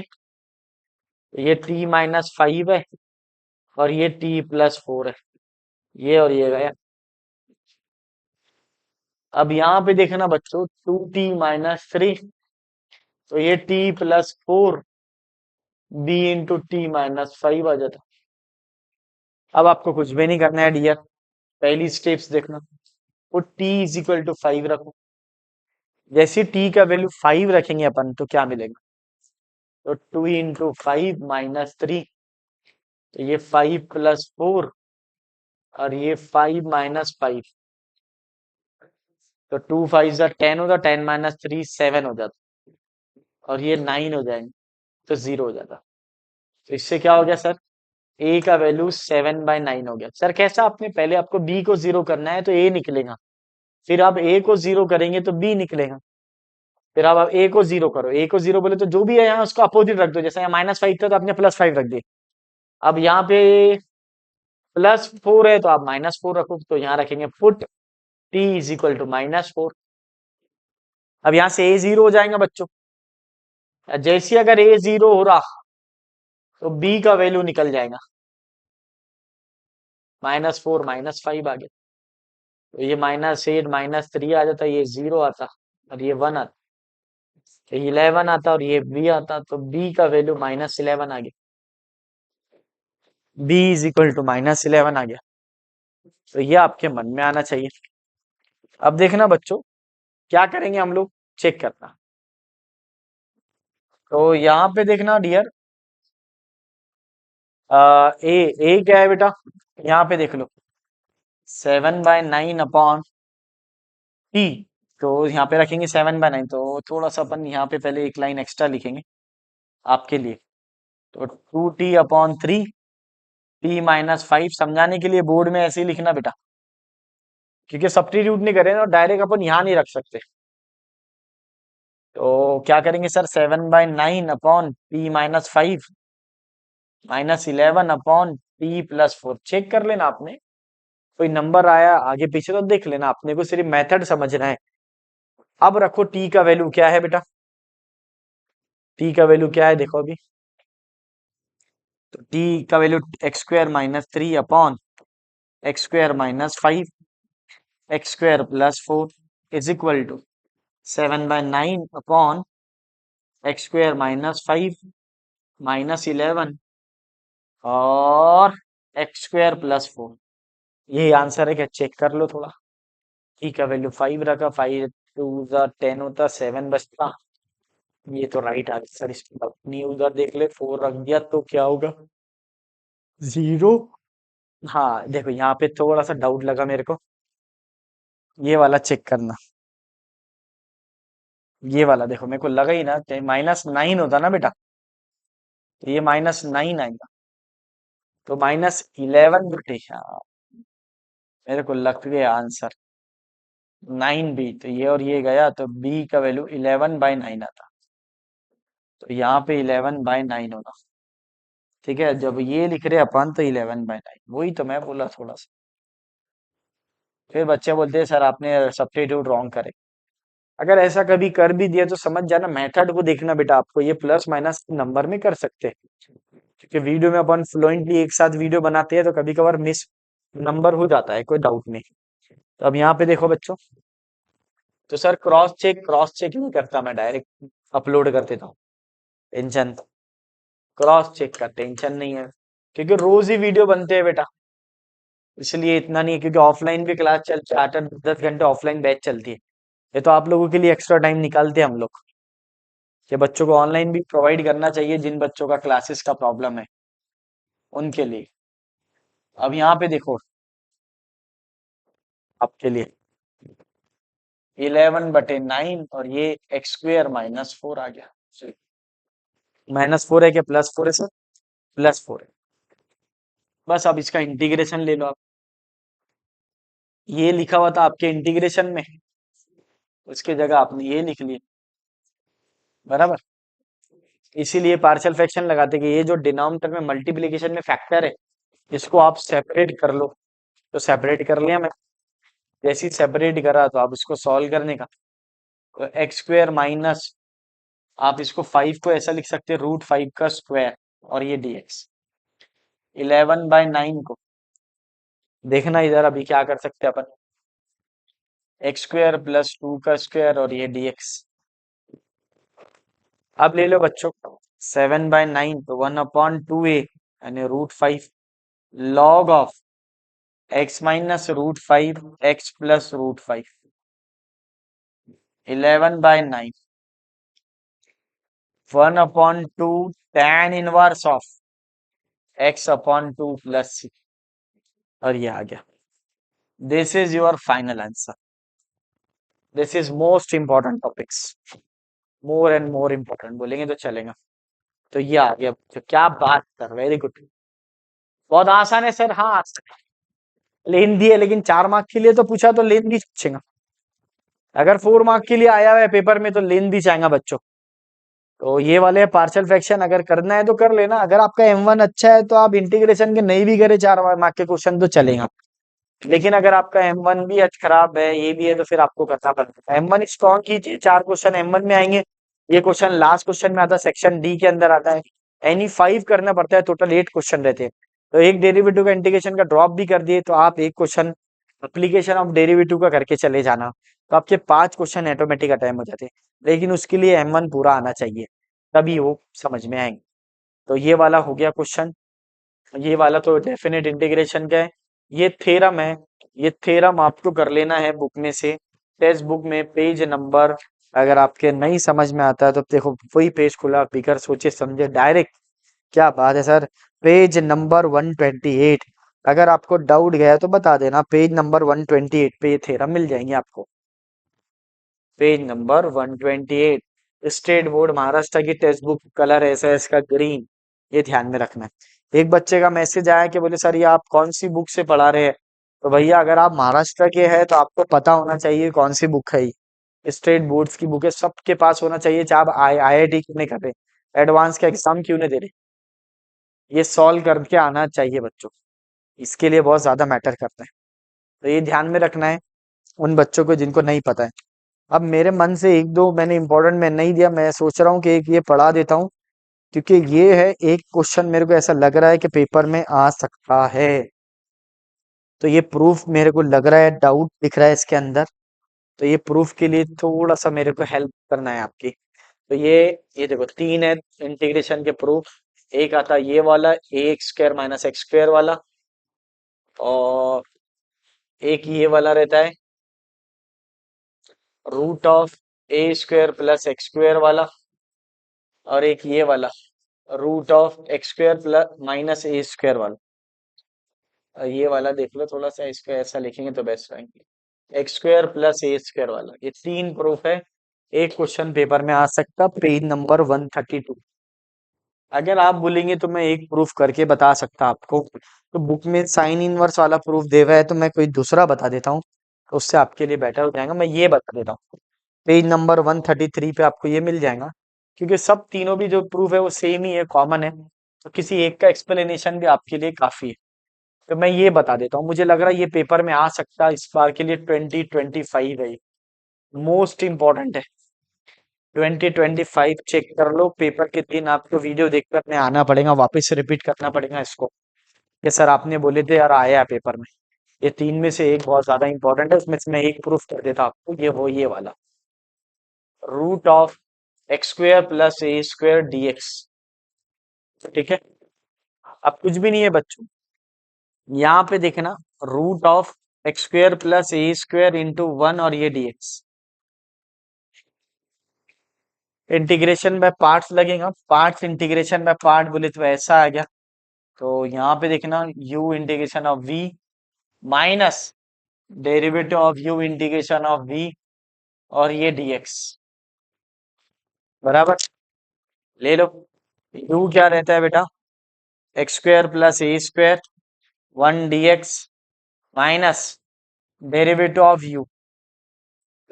ये t-5 है, और ये t+4 है, ये और ये गया। अब यहाँ पे देखना बच्चों, 2t-3, तो ये t+4 b × t-5 आ जाता, अब आपको कुछ भी नहीं करना है डियर, पहली स्टेप्स देखना। वो t इज इक्वल टू 5 रखो। जैसे t का वैल्यू 5 रखेंगे अपन तो क्या मिलेगा, तो 2 × 5 - 3, तो ये 5 + 4, और ये 5 - 5, तो 2 5 × 10 होगा, 10 - 3 7 हो जाता, और ये 9 हो जाएंगे, तो 0 हो जाता। तो इससे क्या हो गया सर, a का वैल्यू 7/9 हो गया। सर कैसा, आपने पहले आपको b को 0 करना है तो a निकलेगा, फिर आप a को 0 करेंगे तो b निकलेगा, फिर आप a को 0 करो, a को 0 बोले तो जो भी है यहाँ उसको अपोजिट रख दो, जैसे यहाँ -5 था तो आपने +5 रख दिया। अब यहाँ पे +4 है तो आप -4 रखो, तो यहाँ रखेंगे put t is equal to -4। अब यहाँ से a 0 हो जाएगा बच्चों, जैसे अगर a 0 हो रहा तो b का वैल्यू निकल जाएगा, -4 -5 आ गया, तो ये -8 -3 आ जाता, ये 0 आता, और ये 1 आता, तो 11 आता, और ये b आता, तो b का वैल्यू -11 आ गया, b इज इक्वल टू -11 आ गया। तो ये आपके मन में आना चाहिए। अब देखना बच्चों, क्या करेंगे हम लोग, चेक करना। तो यहाँ पे देखना डियर, ए क्या है बेटा, यहाँ पे देख लो, 7/9 अपॉन t, तो यहाँ पे रखेंगे 7/9, तो थोड़ा सा अपन यहाँ पे पहले एक लाइन एक्स्ट्रा लिखेंगे आपके लिए, तो 2t/3, t - 5, समझाने के लिए बोर्ड में ऐसे ही लिखना बेटा, क्योंकि सब्स्टिट्यूट नहीं करें ना, डायरेक्ट अपन यहाँ नहीं रख सकते। तो क्या करेंगे sir, 7/9 upon t - 5 -11 upon t + 4, check कर लेना आपने, कोई नंबर आया आगे पीछे तो देख लेना, अपने को सिर्फ मेथड समझना है। अब रखो t का वैल्यू क्या है बेटा, t का वैल्यू क्या है देखो अभी, तो t का value x² - 3 upon x² - 5 x² + 4 is equal to 7/9 upon x² - 5 -11 और x² + 4, यही आंसर है क्या, चेक कर लो थोड़ा। t का वैल्यू 5 रखा, 5 × 2 = 10 होता, 7 बचता, ये तो राइट आंसर, इसमें अपनी उधर देख ले, 4 रख दिया तो क्या होगा, 0। हाँ देखो यहाँ पे थोड़ा सा डाउट लगा मेरे को, ये वाला चेक करना, ये वाला देखो मेरे को लगा ही ना, -9 होता ना बेटा, तो ये -9 आएगा, तो -11 हाँ, मेरे को लग गया आंसर 9b, तो ये और ये गया, तो b का वैल्यू 11/9 आता, तो यहाँ पे 11/9 होगा। ठीक है, जब ये लिख रहे अपन तो 11/9, वही तो मैं बोला थोड़ा सा, फिर बच्चे बोलते हैं सर आपने सब्स्टिट्यूट रॉन्ग करे। अगर ऐसा कभी कर भी दिया तो समझ जाना, मेथड को देखना बेटा, आपको ये प्लस माइनस नंबर में कर सकते हैं, क्योंकि वीडियो में अपन फ्लुएंटली एक साथ वीडियो बनाते हैं तो कभी कभार मिस नंबर हो जाता है, कोई डाउट नहीं। तो अब यहाँ पे देखो बच्चों, तो सर क्रॉस चेक नहीं करता, मैं डायरेक्ट अपलोड कर देता हूँ, टेंशन, क्रॉस चेक का टेंशन नहीं है, क्योंकि रोज ही वीडियो बनते हैं बेटा, इसलिए इतना नहीं है, क्योंकि ऑफलाइन भी क्लास चलती है, 8 8 10 घंटे ऑफलाइन बैच चलती है, ये तो आप लोगों के लिए एक्स्ट्रा टाइम निकालते हैं हम लोग, कि बच्चों को ऑनलाइन भी प्रोवाइड करना चाहिए, जिन बच्चों का क्लासेस का प्रॉब्लम है उनके लिए। अब यहाँ पे देखो आपके लिए 11/9, और ये x² - 4 आ गया, -4 है क्या, +4 है सर, +4 है, बस अब इसका इंटीग्रेशन ले लो आप, ये लिखा हुआ था आपके इंटीग्रेशन में, उसके जगह आपने ये लिख लिया, बराबर। इसीलिए पार्शियल फ्रैक्शन लगाते कि ये जो डिनोमिनेटर में मल्टीप्लिकेशन में फैक्टर है, इसको आप सेपरेट कर लो, तो सेपरेट कर लिया मैं, जैसे ही सेपरेट करा तो आप इसको सॉल्व करने का, तो x² माइनस, आप इसको 5 को ऐसा लिख सकते हैं, √5 का स्क्वायर, और ये dx, 11/9 को देखना इधर, अभी क्या कर सकते हैं अपन, x² + 2 का स्क्वायर, और ये dx। अब ले लो बच्चों, 7/9 तो 1/2a यानी √5, log of x minus root 5 x plus root 5, 11/9, 1/2 tan inverse of x/2 plus c, और ये आ गया। This is your final answer. This is most important topics, more and more important बोलेंगे तो चलेगा। तो ये आ गया। तो क्या बात कर, वेरी गुड। बहुत आसान है सर, हाँ। लेन दी है, लेकिन 4 मार्क के लिए तो पूछा तो लेन दी पूछेगा। अगर 4 मार्क के लिए आया हुआ है पेपर में तो लेन दी चाहेगा बच्चों। तो ये वाले पार्शियल फ्रैक्शन अगर करना है तो कर लेना। अगर आपका M1 अच्छा है तो आप इंटीग्रेशन के नहीं भी करे 4 मार्क के क्वेश्चन तो चलेगा। लेकिन अगर आपका M1 भी आज खराब है, ये भी है, तो फिर आपको करना पड़ता है। M1 स्ट्रॉन्ग कीजिए, 4 क्वेश्चन M1 में आएंगे। ये क्वेश्चन लास्ट क्वेश्चन में आता है, सेक्शन डी के अंदर आता है। एनी 5 करना पड़ता है, टोटल 8 क्वेश्चन रहते हैं। तो एक डेरिवेटिव का इंटीग्रेशन का ड्रॉप भी कर दिए तो आप एक क्वेश्चन अप्लीकेशन ऑफ डेरिवेटिव का करके चले जाना, तो आपके 5 क्वेश्चन ऑटोमेटिक अटेम्प्ट हो जाते हैं। लेकिन उसके लिए M1 पूरा आना चाहिए, तभी वो समझ में आएंगे। तो ये वाला हो गया क्वेश्चन। ये वाला तो डेफिनेट इंटीग्रेशन का है। ये थ्योरम है, ये थ्योरम आपको कर लेना है बुक में से, टेक्स्ट बुक में पेज नंबर। अगर आपके नहीं समझ में आता है तो देखो वही पेज खुला, बिगर सोचे समझे डायरेक्ट। क्या बात है सर, पेज नंबर 128। अगर आपको डाउट गया तो बता देना, पेज नंबर 128 पे ये थ्योरम मिल जाएंगे आपको। Page number 128, state board Maharashtra की टेक्स्ट बुक, कलर ऐसा है इसका ग्रीन। ये ध्यान में रखना है। एक बच्चे का मैसेज आया कि बोले सर ये आप कौन सी बुक से पढ़ा रहे हैं। तो भैया अगर आप महाराष्ट्र के हैं तो आपको पता होना चाहिए कौन सी बुक है ये। स्टेट बोर्ड्स की बुक है, सबके पास होना चाहिए, चाहे आप IIT क्यों नहीं कर रहे, एडवांस का एग्जाम क्यों नहीं दे रहे, ये सॉल्व करके आना चाहिए बच्चों। इसके लिए बहुत ज्यादा मैटर करता है। तो ये ध्यान में रखना है उन बच्चों को जिनको नहीं पता है। अब मेरे मन से एक दो मैंने इंपॉर्टेंट में नहीं दिया, मैं सोच रहा हूँ कि एक ये पढ़ा देता हूँ, क्योंकि ये है एक क्वेश्चन मेरे को ऐसा लग रहा है कि पेपर में आ सकता है। तो ये प्रूफ मेरे को लग रहा है, डाउट दिख रहा है इसके अंदर। तो ये प्रूफ के लिए थोड़ा सा मेरे को हेल्प करना है आपकी। तो ये देखो 3 है इंटीग्रेशन के प्रूफ। एक आता है ये वाला, ax² - x² वाला, और एक ये वाला रहता है √(a²+x² वाला, और एक ये वाला √(x²+-a² वाला। ये वाला देख लो थोड़ा सा, इसको ऐसा लिखेंगे तो बेस्ट रहेंगे, x² + a² वाला। ये 3 प्रूफ है, एक क्वेश्चन पेपर में आ सकता, पेज नंबर 132। अगर आप बोलेंगे तो मैं एक प्रूफ करके बता सकता आपको। तो बुक में साइन इनवर्स वाला प्रूफ दे हुआ है, तो मैं कोई दूसरा बता देता हूँ, तो उससे आपके लिए बेटर हो जाएगा। मैं ये बता देता हूँ, पेज नंबर 133 पे आपको ये मिल जाएगा। क्योंकि सब तीनों भी जो प्रूफ है वो सेम ही है, कॉमन है, तो किसी एक का एक्सप्लेनेशन भी आपके लिए काफी है। तो मैं ये बता देता हूँ, मुझे लग रहा है ये पेपर में आ सकता है इस बार के लिए। 2025 है, मोस्ट इंपॉर्टेंट है। 2025 चेक कर लो, पेपर के दिन आपको वीडियो देखकर अपने आना पड़ेगा, वापस रिपीट करना पड़ेगा इसको, कि सर आपने बोले थे यार आया है पेपर में। ये 3 में से एक बहुत ज्यादा इंपॉर्टेंट है, उसमें से मैं एक प्रूफ कर देता आपको, ये वाला √(x²+a²dx। ठीक है, अब कुछ भी नहीं है बच्चों, यहाँ पे देखना, √(x²+a²)× 1 और ये dx। इंटीग्रेशन बाय पार्ट्स लगेगा, पार्ट्स इंटीग्रेशन बाय पार्ट बोले तो ऐसा आ गया। तो यहाँ पे देखना, u integration of v minus derivative of u integration of v, और ये dx बराबर। ले लो, u क्या रहता है बेटा, x² + a², 1 dx minus derivative of u,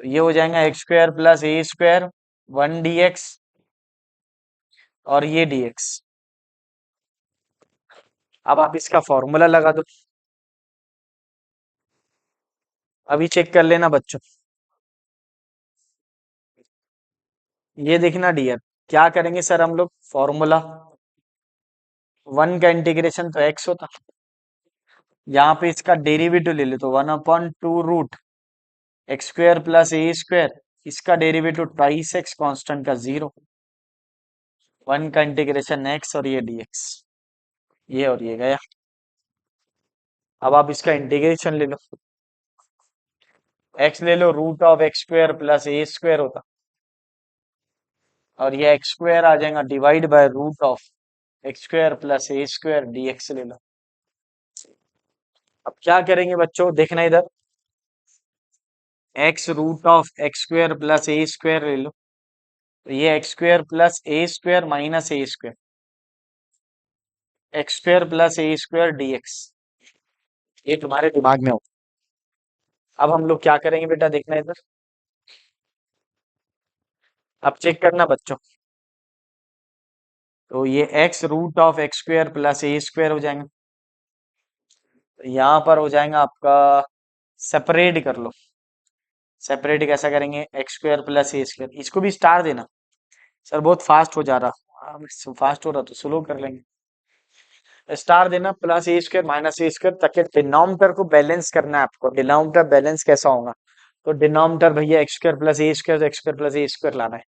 तो ये हो जाएगा x² + a², 1 dx, और ये dx। अब आप इसका फॉर्मूला लगा दो, अभी चेक कर लेना बच्चों। ये देखना डियर, क्या करेंगे सर हम लोग, फॉर्मूला 1 का इंटीग्रेशन तो x होता, यहाँ पे इसका डेरिवेटिव ले ले तो 1/2 √(x²+a²), इसका डेरिवेटिव 2x कांस्टेंट का 0, 1 का इंटीग्रेशन x, और ये dx, ये और ये गया। अब आप इसका इंटीग्रेशन ले लो। एक्स ले लो, root of x square plus a square होता, और ये एक्स स्क्वायर आ जाएगा divide by root of x square plus a square dx ले लो। अब क्या करेंगे बच्चों, देखना इधर, x root of x square plus a square ले लो, तो ये x square plus a square minus a square, x square plus a square dx, ये तुम्हारे दिमाग में हो। अब हम लोग क्या करेंगे बेटा, देखना इधर, अब चेक करना बच्चों, तो ये x root of x square plus a square हो जाएंगे, तो यहाँ पर हो जाएगा आपका, सेपरेट कर लो। सेपरेट कैसा करेंगे, x square plus a square, इसको भी स्टार देना। सर बहुत फास्ट हो जा रहा, फास्ट हो रहा तो स्लो कर लेंगे। स्टार देना, plus a square minus a square, ताकि डिनोमिनेटर को बैलेंस करना है आपको। डिनोमिनेटर बैलेंस कैसा होगा, तो डिनोमिनेटर भैया x square plus a square, तो x square plus a square लाना है।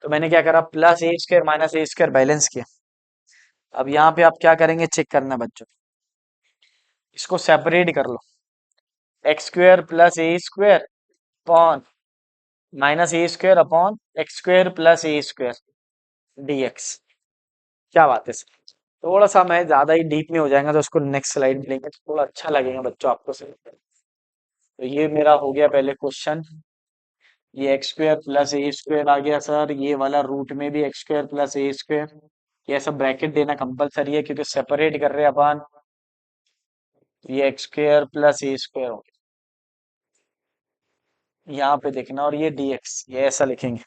तो मैंने क्या करा, plus a square minus a square balance किया। अब यहाँ पे आप क्या करेंगे, चेक करना बच्चों, इसको सेपरेट कर लो। X square plus a square upon minus a square upon x square plus a square dx. क्या बात है सर, थोड़ा सा मैं ज्यादा ही डीप में हो जाएगा तो उसको नेक्स्ट स्लाइड में लेंगे, तो थोड़ा अच्छा लगेगा बच्चों आपको सही। तो ये मेरा हो गया पहले क्वेश्चन, ये x square plus a square आ गया सर, ये वाला रूट में भी x square plus a square, ये सब ब्रैकेट देना कंपलसरी है क्योंकि सेपरेट कर रहे हैं अपन। ये x square plus a square हो गया यहाँ पे देखना, और ये डीएक्स, ये ऐसा लिखेंगे।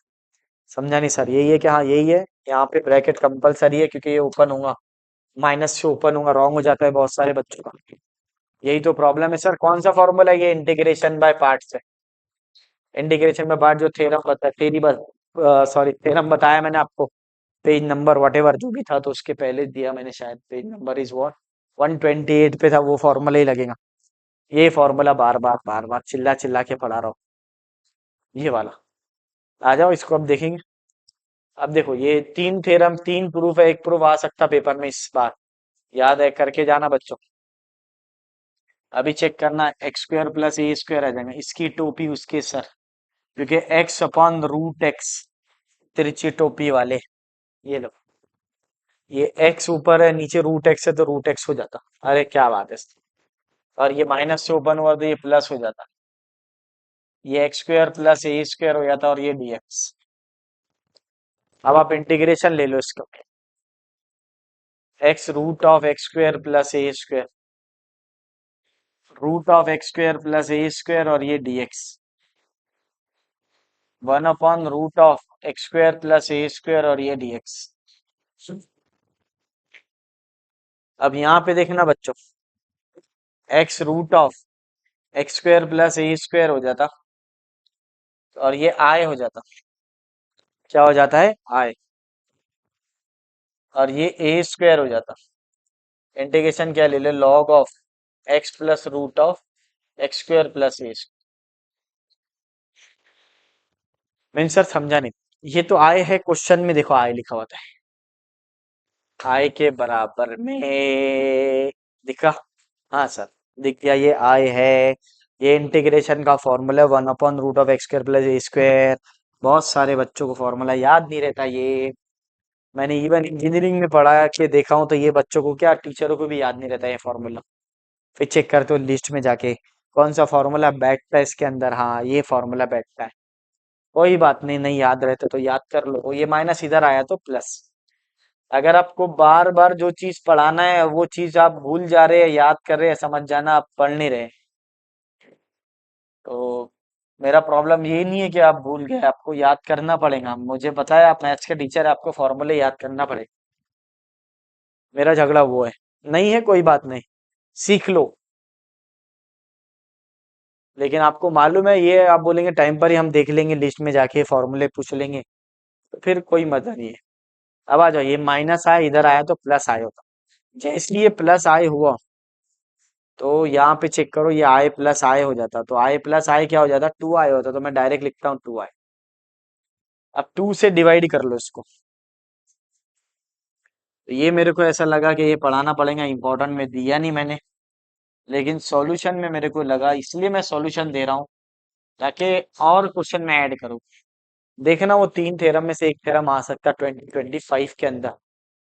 समझा नहीं सर, यही है कि हाँ यही है, यहाँ पे ब्रैकेट कंपलसरी है क्योंकि ये ओपन होगा, माइनस से ओपन होगा, रॉन्ग हो जाता है बहुत सारे बच्चों का। यही तो प्रॉब्लम है सर, कौन सा फॉर्मूला है ये, इंटीग्रेशन बाय पार्ट्स है। इंटीग्रेशन बाय पार्ट जो थ्योरम बता थेरी बस सॉरी थ्योरम बताया मैंने आपको, पेज नंबर वट एवर जो भी था, तो उसके पहले दिया मैंने शायद, पेज नंबर इज व्हाट 128 पे था, वो फॉर्मूला ही लगेगा। ये फॉर्मूला बार बार चिल्ला चिल्ला के पढ़ा रहा हूँ, ये वाला। आ जाओ इसको अब देखेंगे। अब देखो ये तीन थ्योरम, तीन प्रूफ है, एक प्रूफ आ सकता पेपर में इस बार, याद है करके जाना बच्चों। अभी चेक करना, x square plus a square आ जाएगा, इसकी टोपी उसके सर, क्योंकि एक्स अपॉन रूट एक्स, तिरछी टोपी वाले, ये लो, ये एक्स ऊपर है नीचे रूट एक्स है तो रूट एक्स हो जाता। अरे क्या बात है, और ये माइनस से ओपन हुआ तो ये प्लस हो जाता, ये x square plus a square हो जाता, और ये डीएक्स। अब आप इंटीग्रेशन ले लो इसका, x root of x square plus a square, root of x square plus a square, और ये dx, one by root of x square plus a square, और ये डीएक्स। अब यहाँ पे देखना बच्चों, x root of x square plus a square हो जाता, और ये आई हो जाता, क्या हो जाता है, आई, और ये ए स्क्वायर हो जाता। इंटीग्रेशन क्या ले लो, log of x plus root of x square plus a. मैंने सर समझा नहीं, ये तो आय है, क्वेश्चन में देखो आय लिखा होता है, आय के बराबर में दिखा, हाँ सर दिख गया, ये आय है। ये इंटीग्रेशन का formula one by root of x square plus a square, बहुत सारे बच्चों को फॉर्मूला याद नहीं रहता ये, मैंने इवन इंजीनियरिंग में पढ़ा के देखा हूँ, तो ये बच्चों को क्या, टीचरों को भी याद नहीं रहता ये फॉर्मूला। फिर चेक करते हो लिस्ट में जाके कौन सा फॉर्मूला बैठता है इसके अंदर, हाँ ये फॉर्मूला बैठता है। कोई बात नहीं, नहीं याद रहते तो याद कर लो, ये माइनस इधर आया तो प्लस। अगर आपको बार बार जो चीज पढ़ाना है वो चीज आप भूल जा रहे हैं, याद कर रहे हैं, समझ जाना आप पढ़ नहीं रहे। तो मेरा प्रॉब्लम यही नहीं है कि आप भूल गए, आपको याद करना पड़ेगा, मुझे पता है आप मैथ्स के टीचर है, आपको फॉर्मूले याद करना पड़ेगा। मेरा झगड़ा वो है, नहीं है कोई बात नहीं, सीख लो। लेकिन आपको मालूम है ये, आप बोलेंगे टाइम पर ही हम देख लेंगे, लिस्ट में जाके फॉर्मूले पूछ लेंगे, तो फिर कोई मजा नहीं है। अब आ जाओ, ये माइनस आया इधर आया तो प्लस आया होता, जैसे ये प्लस आय हुआ तो यहाँ पे चेक करो, ये आई प्लस आई हो जाता, तो आई प्लस आई क्या हो जाता, 2i होता, तो मैं डायरेक्ट लिखता हूँ 2i। अब 2 से डिवाइड कर लो इसको, तो ये मेरे को ऐसा लगा कि ये पढ़ाना पड़ेगा, इंपॉर्टेंट में दिया नहीं मैंने, लेकिन सॉल्यूशन में मेरे को लगा, इसलिए मैं सॉल्यूशन दे रहा हूँ ताकि और क्वेश्चन में ऐड करूँ। देखना वो 3 थ्योरम में से एक थ्योरम आ सकता है 2025 के अंदर।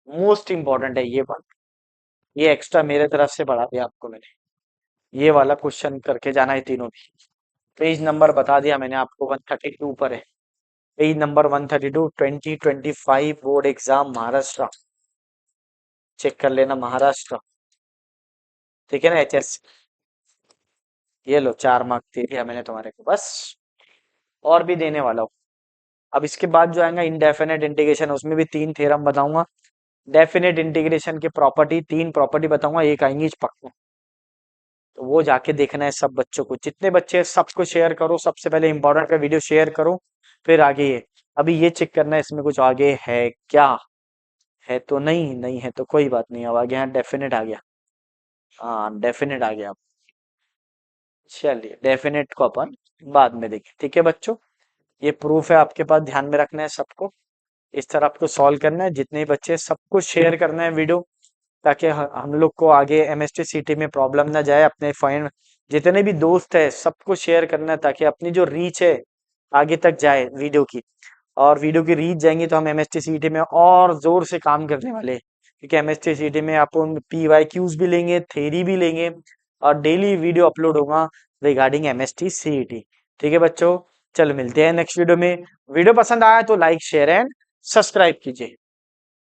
मोस्ट इंपॉर्टेंट है ये बात। ये एक्स्ट्रा मेरे तरफ से बढ़ा दिया आपको मैंने। ये वाला क्वेश्चन करके जाना है तीनों भी। पेज नंबर बता दिया मैंने आपको, 132 पर है। Page number 132, 2025 board exam Maharashtra. Check कर लेना महाराष्ट्र। ठीक है ना, एचएस। ये लो 4 मार्क दे दिया मैंने तुम्हारे को बस। और भी देने वाला हूँ। अब इसके बाद जो आएगा इनडेफिनेट इंटीग्रेशन, उसमें भी 3 थ्योरम बताऊंगा। डेफिनेट इंटीग्रेशन की प्रॉपर्टी, 3 प्रॉपर्टी बताऊंगा, एक आएंगी इस पक्का। तो वो जाके देखना है सब बच्चों को, जितने बच्चे हैं, सबको शेयर करो। सबसे पहले इंपॉर्टेंट का वीडियो शेयर करो, फिर आगे ये। अभी ये चेक करना है इसमें कुछ आगे है क्या। है तो नहीं, नहीं है तो कोई बात नहीं। अब आ गया डेफिनेट आ गया। हाँ डेफिनेट आ गया। चलिए डेफिनेट को अपन बाद में देखें, ठीक है बच्चों। ये प्रूफ है आपके पास, ध्यान में रखना है सबको। इस तरह आपको सॉल्व करना है, जितने भी बच्चे, सबको शेयर करना है वीडियो, ताकि हम लोग को आगे एमएसटी सीटी में प्रॉब्लम ना जाए। अपने फाइन जितने भी दोस्त है सबको शेयर करना है, ताकि अपनी जो रीच है आगे तक जाए वीडियो की। और वीडियो की रीच जाएंगी तो हम एमएसटी सीटी में और जोर से काम करने वाले हैं। क्योंकि एमएसटी सीटी में अपन पीवाईक्यूज भी लेंगे, थेरी भी लेंगे, और डेली वीडियो अपलोड होगा रिगार्डिंग एमएसटी सीटी। ठीक है बच्चों, चलो मिलते हैं नेक्स्ट वीडियो में। वीडियो पसंद आया तो लाइक शेयर एंड सब्सक्राइब कीजिए।